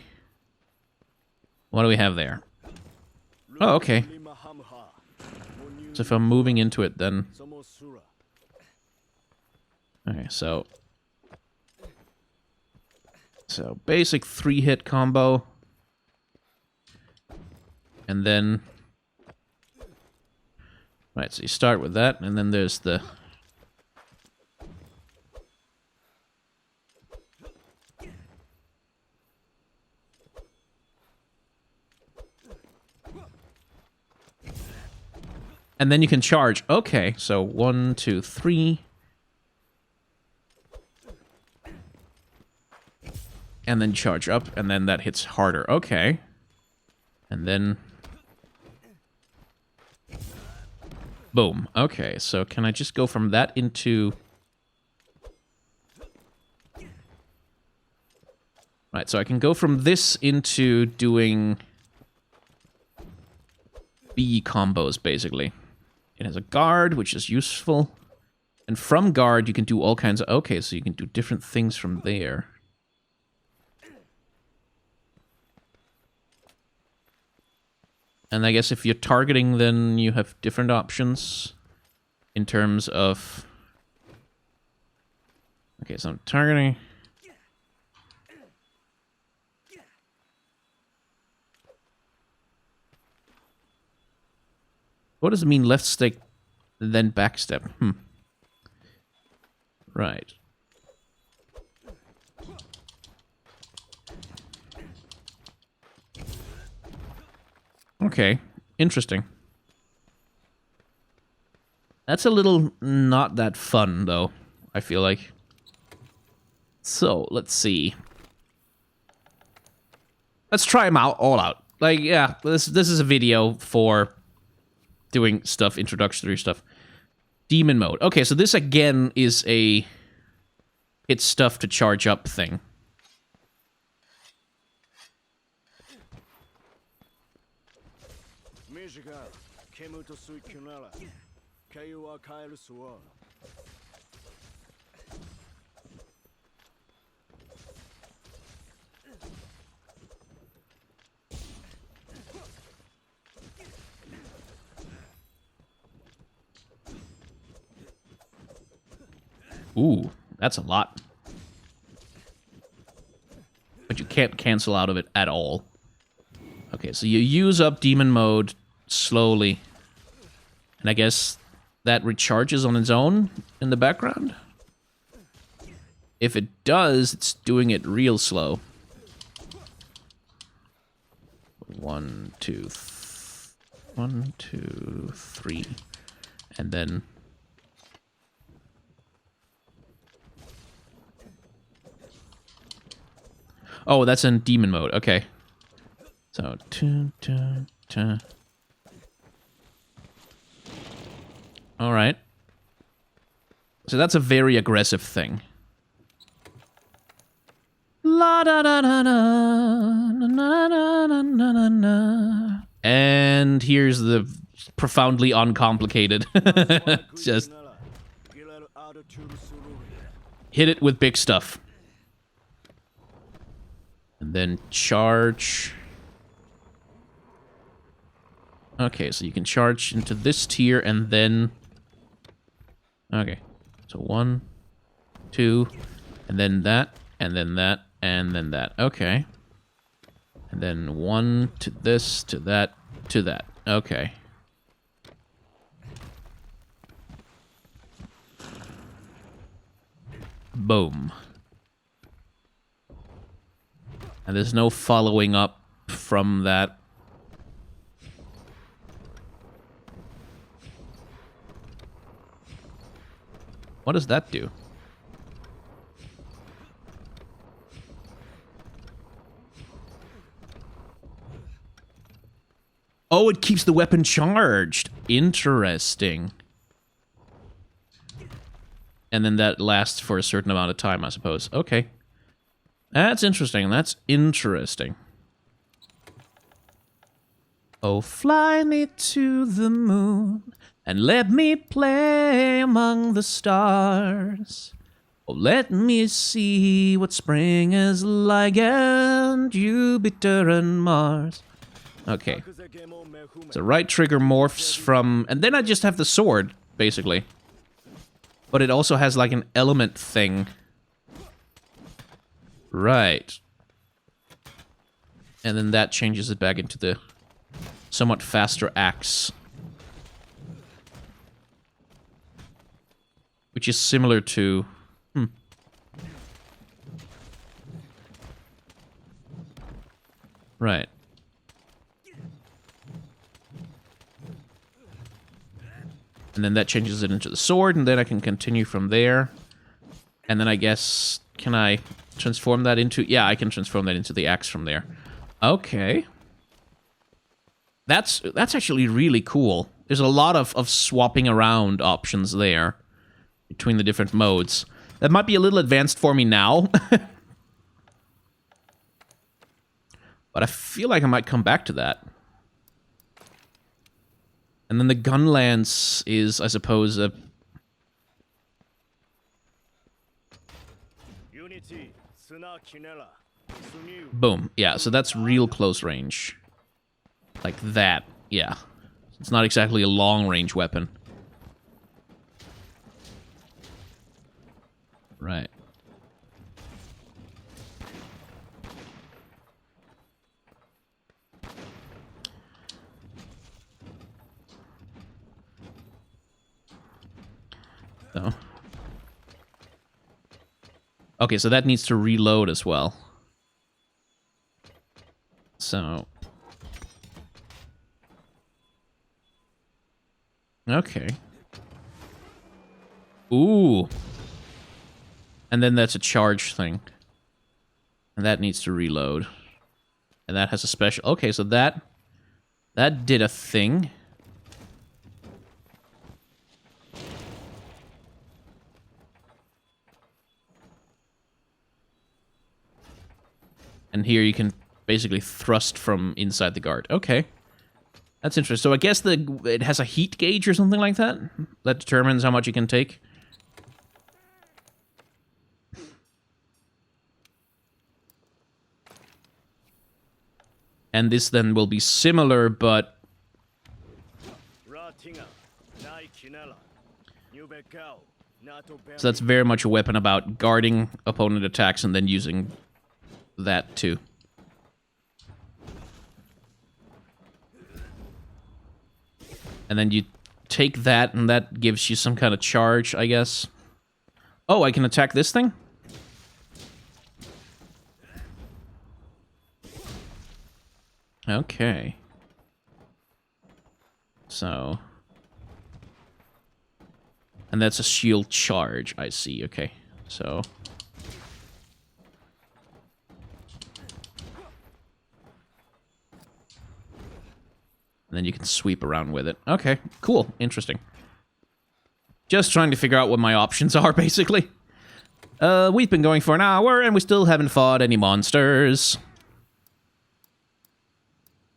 What do we have there? Oh, okay. So if I'm moving into it, then... Okay, so... So, basic 3-hit combo. And then... Right, so you start with that, and then there's the... And then you can charge. Okay, so 1, 2, 3... And then charge up, and then that hits harder. Okay. And then... Boom. Okay, so can I just go from that into... Right, so I can go from this into doing B combos, basically. It has a guard, which is useful. And from guard, you can do all kinds of... Okay, so you can do different things from there. And I guess if you're targeting, then you have different options in terms of... Okay, so I'm targeting... What does it mean left stick, then back step? Right. Okay, interesting. That's a little not that fun, though, I feel like. So, let's see. Let's try them out, all out. Like, yeah, this is a video for doing stuff, introductory stuff. Demon mode. Okay, so this again is a hit stuff to charge up thing. Ooh, that's a lot. But you can't cancel out of it at all. Okay, so you use up demon mode slowly. And I guess that recharges on its own in the background? If it does, it's doing it real slow. 1, 2, 1, 2, 3. And then... Oh, that's in demon mode. Okay. So, all right. So that's a very aggressive thing. La da da da da na na na na na na. And here's the profoundly uncomplicated. Just hit it with big stuff. And then charge. Okay, so you can charge into this tier and then... Okay, so 1, 2, and then that, and then that, and then that. Okay. And then 1 to this, to that, to that. Okay. Boom. And there's no following up from that. What does that do? Oh, it keeps the weapon charged. Interesting. And then that lasts for a certain amount of time, I suppose. Okay. That's interesting. That's interesting. Oh, fly me to the moon and let me play among the stars. Oh, let me see what spring is like and Jupiter and Mars. Okay. So right trigger morphs from... And then I just have the sword, basically. But it also has like an element thing. Right. And then that changes it back into the somewhat faster axe. Which is similar to... Right. And then that changes it into the sword, and then I can continue from there. And then I guess... Can I transform that into... Yeah, I can transform that into the axe from there. Okay. That's actually really cool. There's a lot of swapping around options there between the different modes. That might be a little advanced for me now. But I feel like I might come back to that. And then the gun lance is, I suppose, a... Boom. Yeah, so that's real close range. Like that. Yeah. It's not exactly a long-range weapon. Right. So. Okay, so that needs to reload as well. So. Okay. Ooh. And then that's a charge thing. And that needs to reload. And that has a special... Okay, so that did a thing. And here you can basically thrust from inside the guard. Okay. That's interesting. So I guess it has a heat gauge or something like that? That determines how much you can take? And this then will be similar, but... So that's very much a weapon about guarding opponent attacks and then using that too. And then you take that, and that gives you some kind of charge, I guess. Oh, I can attack this thing? Okay. So... And that's a shield charge, I see, okay. So... And then you can sweep around with it. Okay, cool, interesting. Just trying to figure out what my options are, basically. We've been going for an hour, and we still haven't fought any monsters.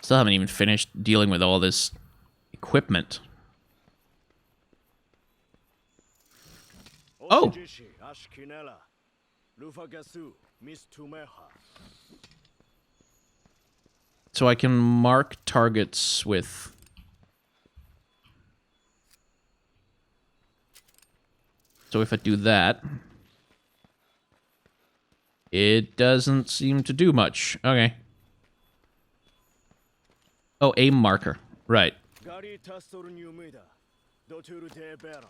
Still haven't even finished dealing with all this equipment. Oh! So I can mark targets with... So if I do that... It doesn't seem to do much. Okay. Oh, aim marker. Right.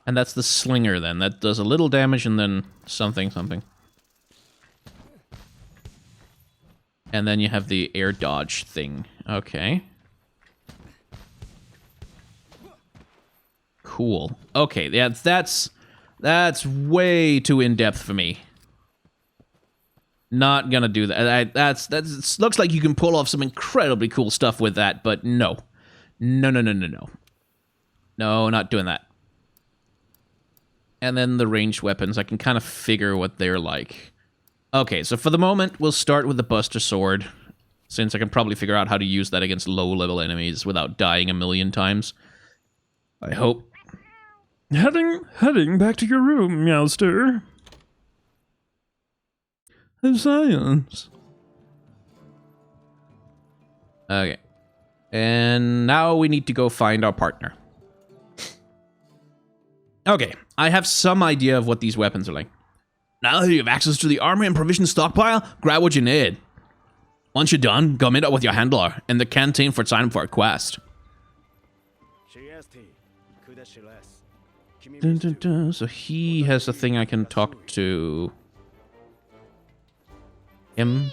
And that's the slinger then. That does a little damage and then something, something. And then you have the air dodge thing. Okay. Cool. Okay, yeah, that's way too in-depth for me. Not gonna do that. It looks like you can pull off some incredibly cool stuff with that, but no. No, no, no, no, no. No, not doing that. And then the ranged weapons, I can kind of figure what they're like. Okay, so for the moment, we'll start with the Buster Sword, since I can probably figure out how to use that against low-level enemies without dying a million times. I hope. Heading back to your room, Meowster. Science. Okay. And now we need to go find our partner. Okay, I have some idea of what these weapons are like. Now that you have access to the armor and provision stockpile, grab what you need. Once you're done, go meet up with your handler in the canteen for sign up for a quest. Dun, dun, dun. So he has a thing I can talk to him.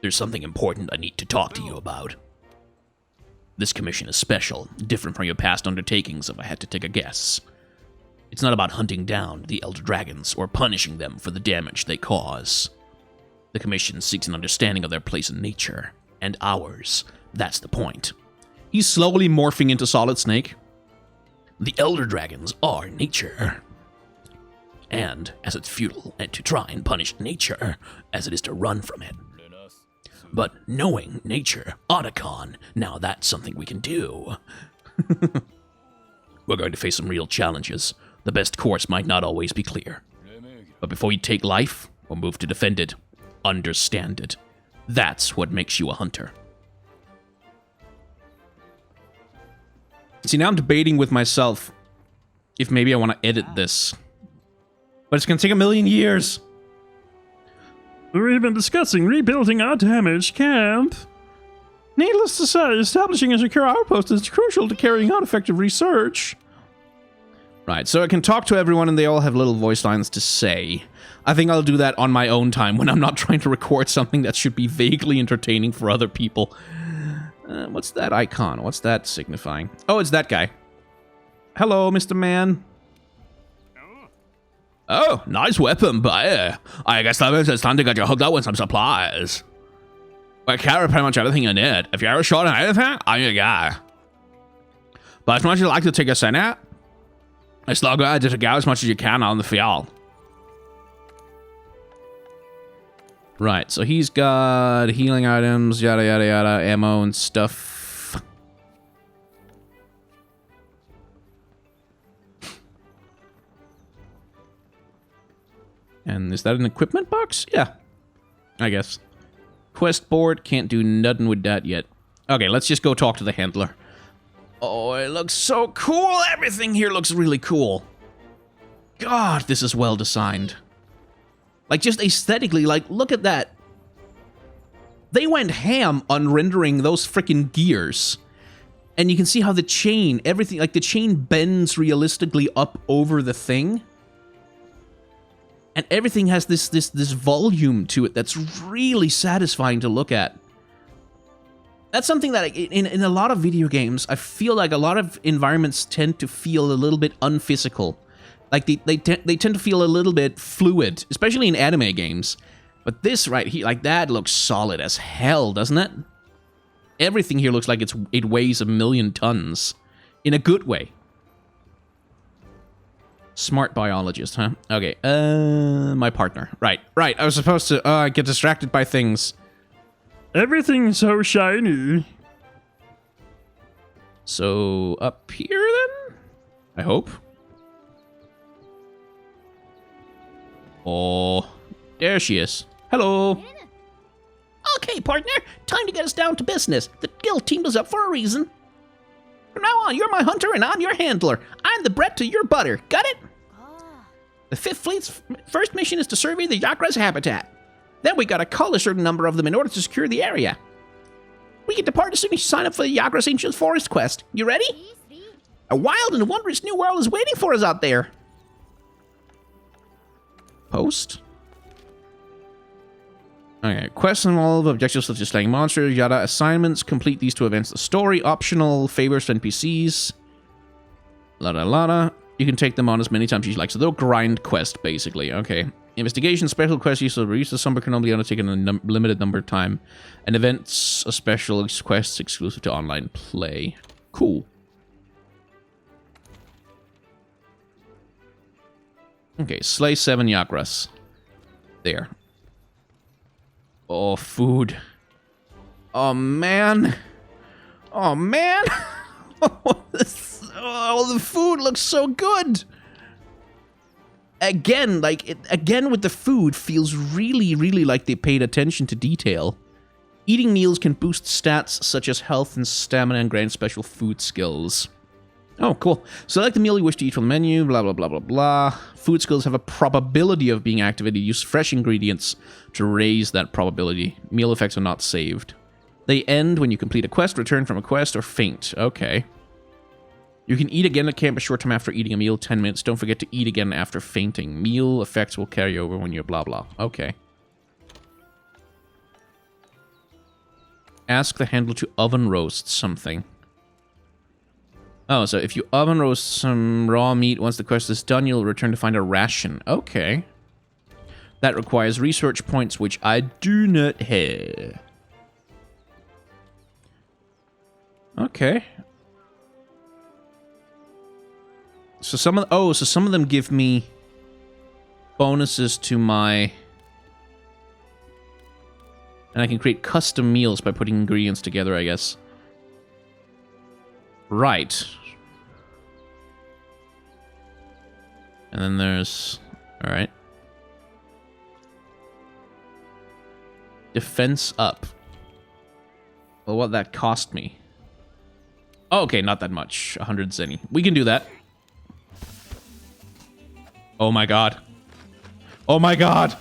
There's something important I need to talk to you about. This commission is special, different from your past undertakings if I had to take a guess. It's not about hunting down the Elder Dragons or punishing them for the damage they cause. The Commission seeks an understanding of their place in nature, and ours. That's the point. He's slowly morphing into Solid Snake. The Elder Dragons are nature. And as it's futile and to try and punish nature as it is to run from it. But knowing nature, Otacon, now that's something we can do. We're going to face some real challenges. The best course might not always be clear. But before you take life or move to defend it, understand it. That's what makes you a hunter. See, now I'm debating with myself if maybe I want to edit this. But it's going to take 1,000,000 years. We've been discussing rebuilding our damaged camp. Needless to say, establishing a secure outpost is crucial to carrying out effective research. Right, so I can talk to everyone and they all have little voice lines to say. I think I'll do that on my own time when I'm not trying to record something that should be vaguely entertaining for other people. What's that icon? What's that signifying? Oh, it's that guy. Hello, Mr. Man. Oh, nice weapon, but I guess that means it's time to get you hooked up with some supplies. I carry pretty much everything you need. If you're ever short on anything, I'm your guy. But as much as you like to take a cent, it's not good to get as much as you can on the field. Right, so he's got healing items, yada yada yada, ammo and stuff. And is that an equipment box? Yeah, I guess. Quest board, can't do nothing with that yet. Okay, let's just go talk to the handler. Oh, it looks so cool. Everything here looks really cool. God, this is well designed. Like, just aesthetically, like, look at that. They went ham on rendering those freaking gears. And you can see how the chain, everything, like, the chain bends realistically up over the thing. And everything has this volume to it that's really satisfying to look at. That's something that in a lot of video games, I feel like a lot of environments tend to feel a little bit unphysical. Like they tend to feel a little bit fluid, especially in anime games. But this right here, like that looks solid as hell, doesn't it? Everything here looks like it weighs 1,000,000 tons. In a good way. Smart biologist, huh? Okay, my partner. Right. I was supposed to get distracted by things. Everything's so shiny. So, up here then? I hope. Oh, there she is. Hello. Okay, partner. Time to get us down to business. The guild teamed us up for a reason. From now on, you're my hunter and I'm your handler. I'm the bread to your butter. Got it? The 5th Fleet's first mission is to survey the Yagra's habitat. Then we gotta cull a certain number of them in order to secure the area. We can depart as soon as you sign up for the Yagra's Ancient Forest quest. You ready? A wild and wondrous new world is waiting for us out there. Post? Okay, quests involve objectives such as slaying monsters, yada. Assignments, complete these to advance the story. Optional, favors to NPCs. Lada. You can take them on as many times as you like. So they'll grind quest, basically. Okay. Investigation, special quest use of reach. The summer can only be undertaken in a limited number of time. And events, a special quests exclusive to online play. Cool. Okay, slay 7 Yagras. There. Oh, food. Oh, man. Oh, man. Oh, the food looks so good. Again, again with the food feels really, really like they paid attention to detail. Eating meals can boost stats such as health and stamina and grant special food skills. Oh, cool. Select the meal you wish to eat from the menu, blah, blah, blah, blah, blah. Food skills have a probability of being activated. Use fresh ingredients to raise that probability. Meal effects are not saved. They end when you complete a quest, return from a quest, or faint. Okay. You can eat again at camp a short time after eating a meal, 10 minutes. Don't forget to eat again after fainting. Meal effects will carry over when you're blah, blah. Okay. Ask the handler to oven roast something. Oh, so if you oven roast some raw meat, once the quest is done, you'll return to find a ration. Okay. That requires research points, which I do not have. Okay. So some of them give me bonuses to my... And I can create custom meals by putting ingredients together, I guess. Right. And then there's... Alright. Defense up. Well, what that cost me. Oh, okay, not that much. 100 zenny. We can do that. Oh my god. Oh my god.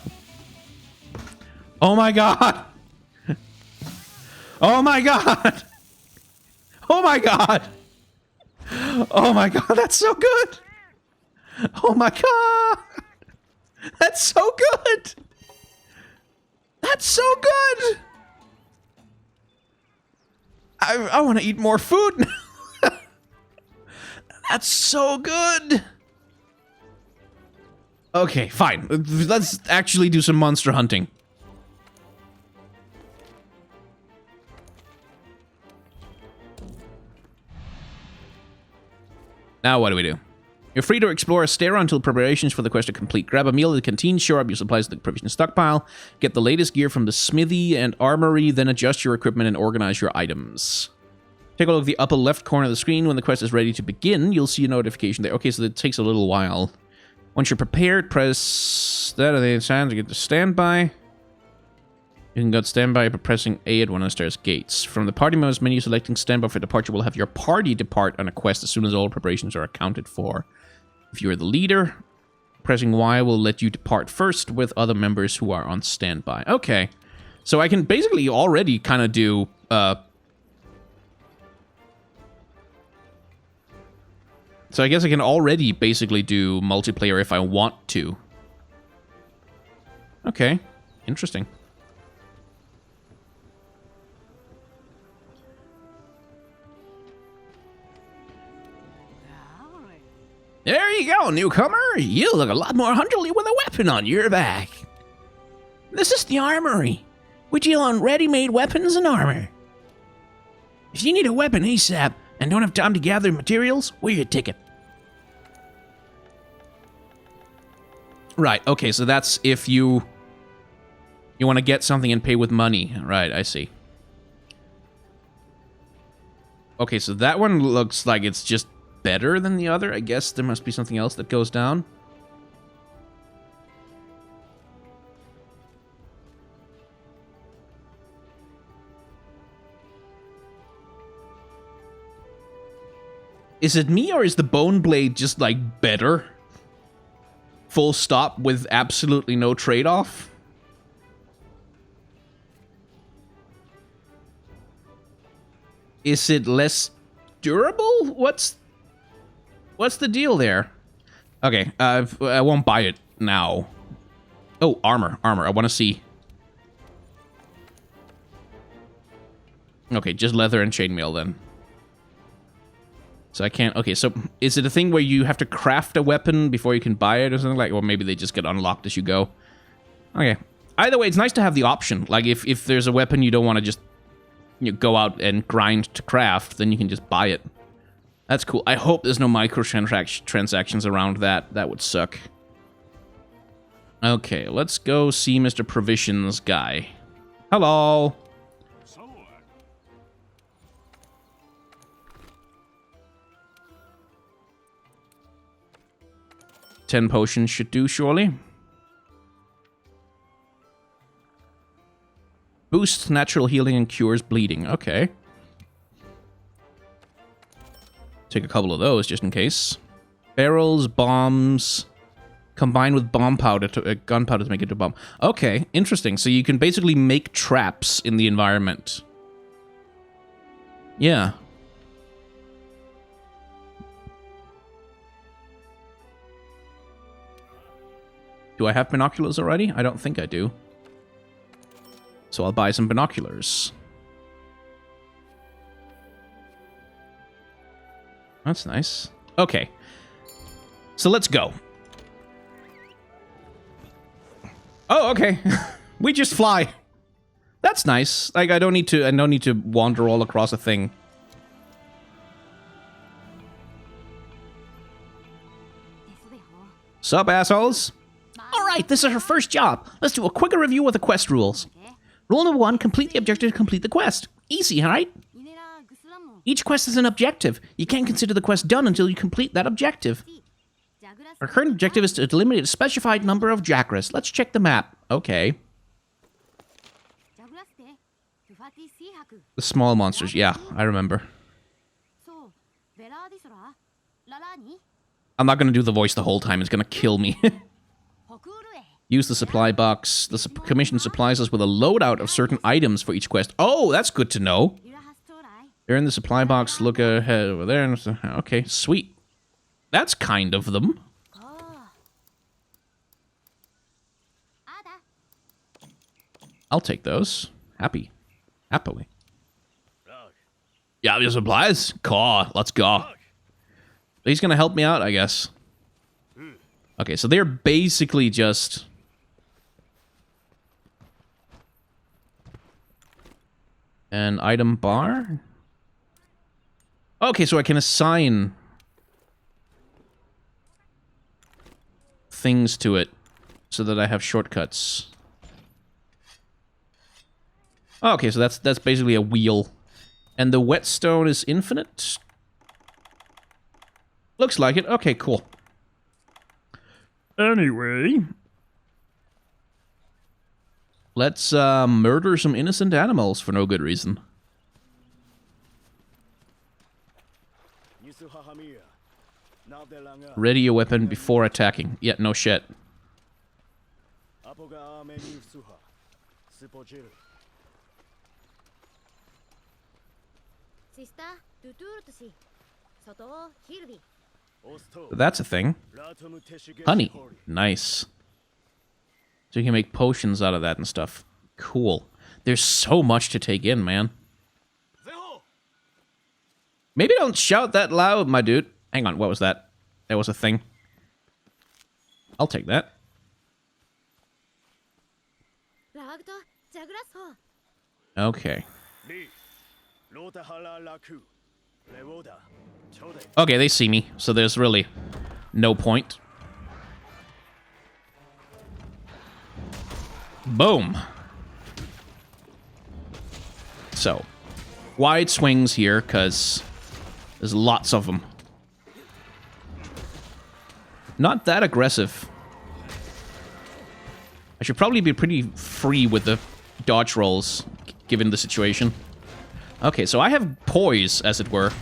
Oh my god. Oh my god. Oh my god. Oh my god, that's so good. Oh my god. That's so good. That's so good. I want to eat more food now. That's so good. Okay, fine. Let's actually do some monster hunting. Now what do we do? You're free to explore Astera until preparations for the quest are complete. Grab a meal at the canteen, shore up your supplies at the provision stockpile, get the latest gear from the smithy and armory, then adjust your equipment and organize your items. Take a look at the upper left corner of the screen. When the quest is ready to begin, you'll see a notification there. Okay, so it takes a little while. Once you're prepared, press that on the inside to get to standby. You can go to standby by pressing A at one of Astera's gates. From the party modes menu, selecting standby for departure will have your party depart on a quest as soon as all preparations are accounted for. If you're the leader, pressing Y will let you depart first with other members who are on standby. Okay. So I can basically already kind of do... So I guess I can already basically do multiplayer if I want to. Okay. Interesting. There you go, newcomer. You look a lot more hunterly with a weapon on your back. This is the armory. We deal on ready-made weapons and armor. If you need a weapon ASAP and don't have time to gather materials, we're your ticket. Right, okay, so that's if you want to get something and pay with money. Right, I see. Okay, so that one looks like it's just better than the other. I guess there must be something else that goes down. Is it me or is the bone blade just like better? Full stop with absolutely no trade-off? Is it less durable? What's the deal there? Okay, I won't buy it now. Oh, armor. I want to see. Okay, just leather and chainmail then. So I can't... Okay, so is it a thing where you have to craft a weapon before you can buy it or something like... Or maybe they just get unlocked as you go. Okay. Either way, it's nice to have the option. Like, if there's a weapon you don't want to just go out and grind to craft, then you can just buy it. That's cool. I hope there's no microtransactions around that. That would suck. Okay, let's go see Mr. Provisions guy. Hello. 10 potions should do, surely. Boosts natural healing and cures bleeding. Okay. Take a couple of those just in case. Barrels, bombs, combined with bomb powder to gunpowder to make it into a bomb. Okay, interesting. So you can basically make traps in the environment. Yeah. Do I have binoculars already? I don't think I do. So I'll buy some binoculars. That's nice. Okay. So let's go. Oh, okay. We just fly. That's nice. Like I don't need to wander all across a thing. Sup, assholes? All right, this is our first job. Let's do a quicker review of the quest rules. Rule number 1, complete the objective to complete the quest. Easy, right? Each quest is an objective. You can't consider the quest done until you complete that objective. Our current objective is to eliminate a specified number of Jagras. Let's check the map. Okay. The small monsters, yeah, I remember. I'm not going to do the voice the whole time. It's going to kill me. Use the supply box. The commission supplies us with a loadout of certain items for each quest. Oh, that's good to know. They're in the supply box. Look ahead over there. Okay, sweet. That's kind of them. I'll take those. Happily. Yeah, the supplies? Cool, let's go. He's gonna help me out, I guess. Okay, so they're basically just... an item bar? Okay, so I can assign... things to it so that I have shortcuts. Okay, so that's basically a wheel. And the whetstone is infinite? Looks like it. Okay, cool. Anyway, Let's murder some innocent animals for no good reason. Ready your weapon before attacking. Yeah, no shit. That's a thing. Honey. Nice. So you can make potions out of that and stuff. Cool. There's so much to take in, man. Maybe don't shout that loud, my dude. Hang on, what was that? That was a thing. I'll take that. Okay. Okay, they see me, so there's really no point. Boom. So, wide swings here, because there's lots of them. Not that aggressive. I should probably be pretty free with the dodge rolls, given the situation. Okay, so I have poise, as it were.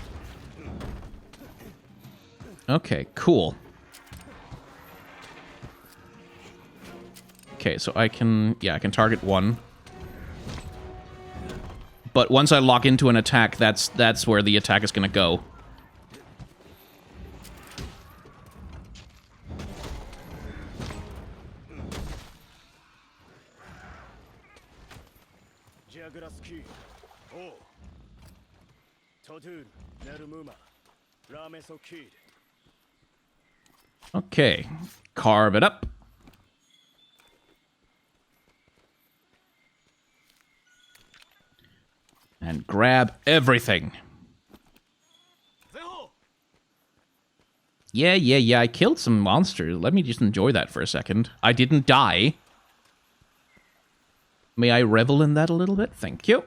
Okay, cool. Okay, so I can target one. But once I lock into an attack, that's where the attack is gonna go. Okay, carve it up. And grab everything. Yeah, I killed some monsters. Let me just enjoy that for a second. I didn't die. May I revel in that a little bit? Thank you.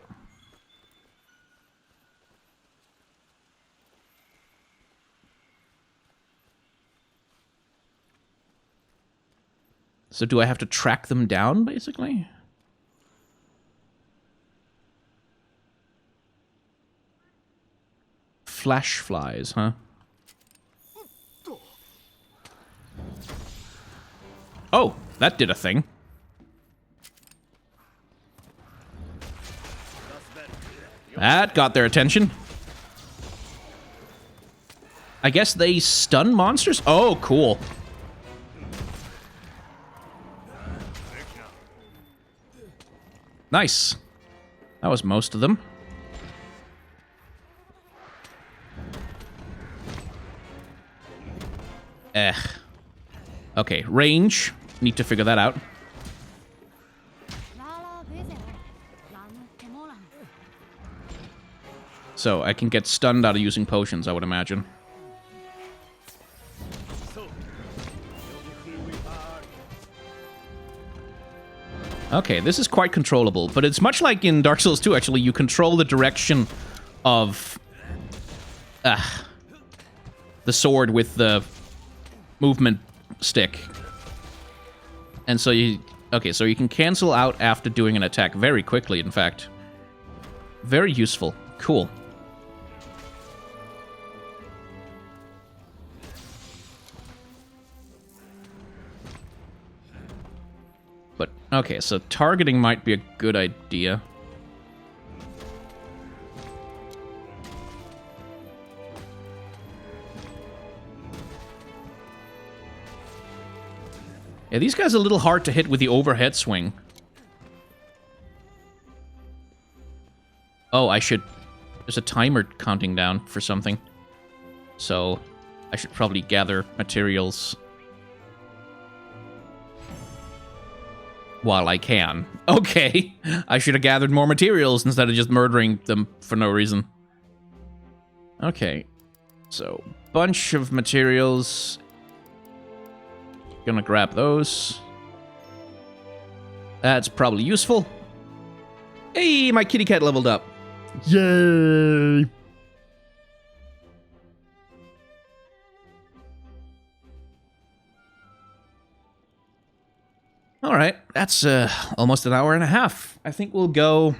So do I have to track them down, basically? Flash flies, huh? Oh, that did a thing. That got their attention. I guess they stun monsters? Oh, cool. Nice. That was most of them. Okay, range. Need to figure that out. So, I can get stunned out of using potions, I would imagine. Okay, this is quite controllable, but it's much like in Dark Souls 2, actually. You control the direction of the sword with the movement stick. And so you... Okay, so you can cancel out after doing an attack very quickly, in fact. Very useful. Cool. But, okay, so targeting might be a good idea. Yeah, these guys are a little hard to hit with the overhead swing. Oh, I should... There's a timer counting down for something. So, I should probably gather materials while I can. Okay, I should have gathered more materials instead of just murdering them for no reason. Okay, so bunch of materials. Gonna grab those. That's probably useful. Hey, my kitty cat leveled up. Yay! All right, that's almost an hour and a half. I think we'll go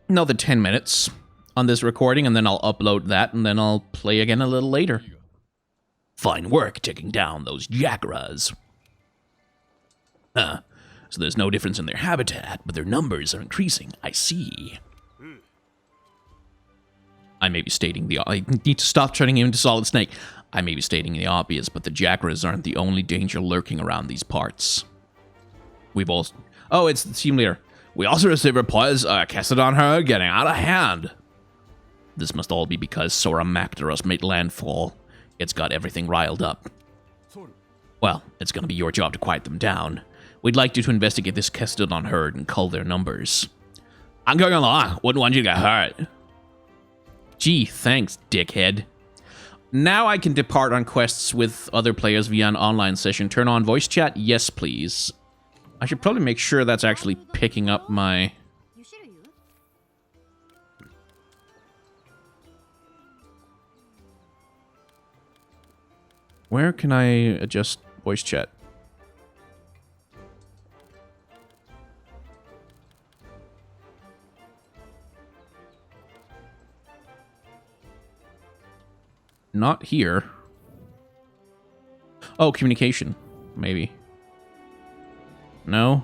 another 10 minutes on this recording, and then I'll upload that, and then I'll play again a little later. Fine work taking down those Jagras. So there's no difference in their habitat, but their numbers are increasing. I see. I may be stating the... I need to stop turning him into Solid Snake. I may be stating the obvious, but the Jagras aren't the only danger lurking around these parts. We've also... Oh, it's the team leader. We also received reports Castodon herd getting out of hand. This must all be because Sora Mactaros made landfall. It's got everything riled up. Well, it's gonna be your job to quiet them down. We'd like you to investigate this Castodon herd and cull their numbers. I'm going along. Wouldn't want you to get hurt. Gee, thanks, dickhead. Now I can depart on quests with other players via an online session. Turn on voice chat? Yes, please. I should probably make sure that's actually picking up my... Where can I adjust voice chat? Not here. Oh, communication. Maybe. No?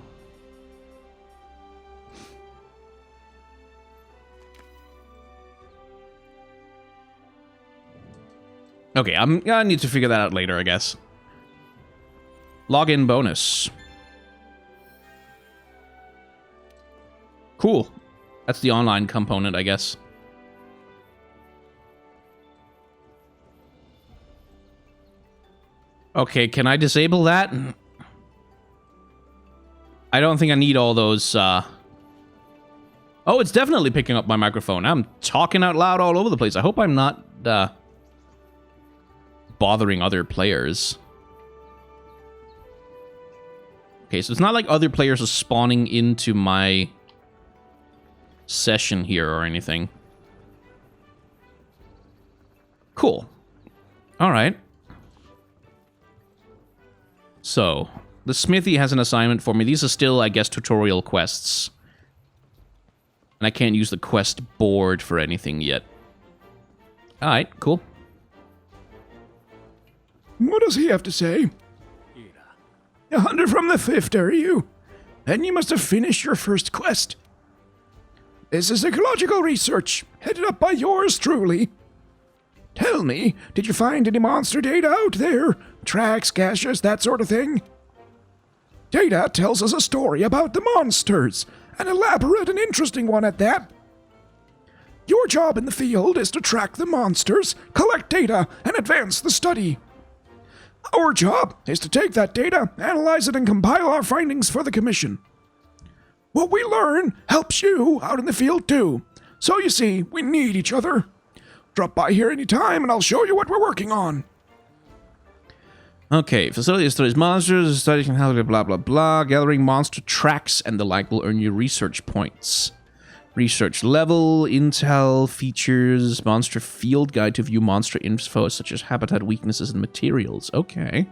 Okay, I need to figure that out later, I guess. Login bonus. Cool. That's the online component, I guess. Okay, can I disable that? I don't think I need all those, Oh, it's definitely picking up my microphone. I'm talking out loud all over the place. I hope I'm not, bothering other players. Okay, so it's not like other players are spawning into my session here or anything. Cool. All right. So, the smithy has an assignment for me. These are still, I guess, tutorial quests. And I can't use the quest board for anything yet. All right, cool. What does he have to say? A hunter from the 5th, are you? Then you must have finished your first quest. This is ecological research, headed up by yours truly. Tell me, did you find any monster data out there? Tracks, caches, that sort of thing? Data tells us a story about the monsters, an elaborate and interesting one at that. Your job in the field is to track the monsters, collect data, and advance the study. Our job is to take that data, analyze it, and compile our findings for the commission. What we learn helps you out in the field too. So you see, we need each other. Drop by here anytime and I'll show you what we're working on. Okay, facility studies monsters, studying how to blah blah blah, gathering monster tracks and the like will earn you research points. Research level, intel, features, monster field guide to view monster info such as habitat weaknesses and materials. Okay.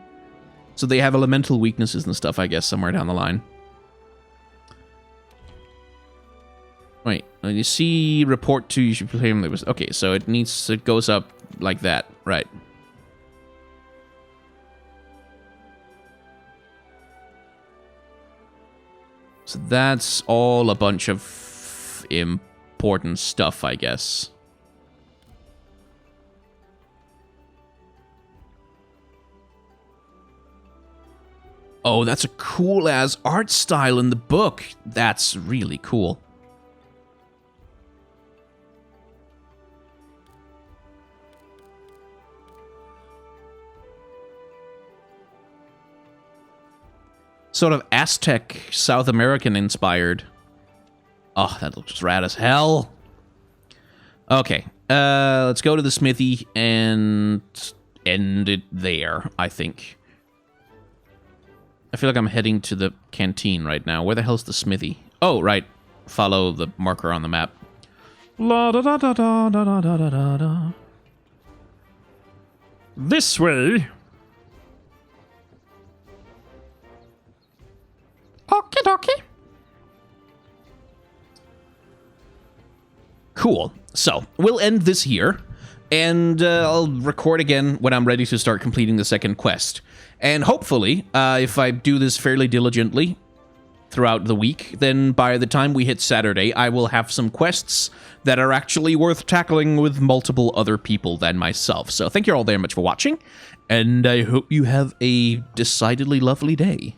So they have elemental weaknesses and stuff, I guess, somewhere down the line. Wait, when you see report to, you should play him. Okay, so it goes up like that, right? So that's all a bunch of important stuff, I guess. Oh, that's a cool-ass art style in the book. That's really cool. Sort of Aztec, South American inspired. Oh, that looks rad as hell. Okay, let's go to the smithy and end it there, I think. I feel like I'm heading to the canteen right now. Where the hell's the smithy? Oh, right. Follow the marker on the map. La da da da da da da da da da. This way. Okie dokie. Cool. So, we'll end this here, and I'll record again when I'm ready to start completing the second quest. And hopefully, if I do this fairly diligently throughout the week, then by the time we hit Saturday, I will have some quests that are actually worth tackling with multiple other people than myself. So thank you all very much for watching, and I hope you have a decidedly lovely day.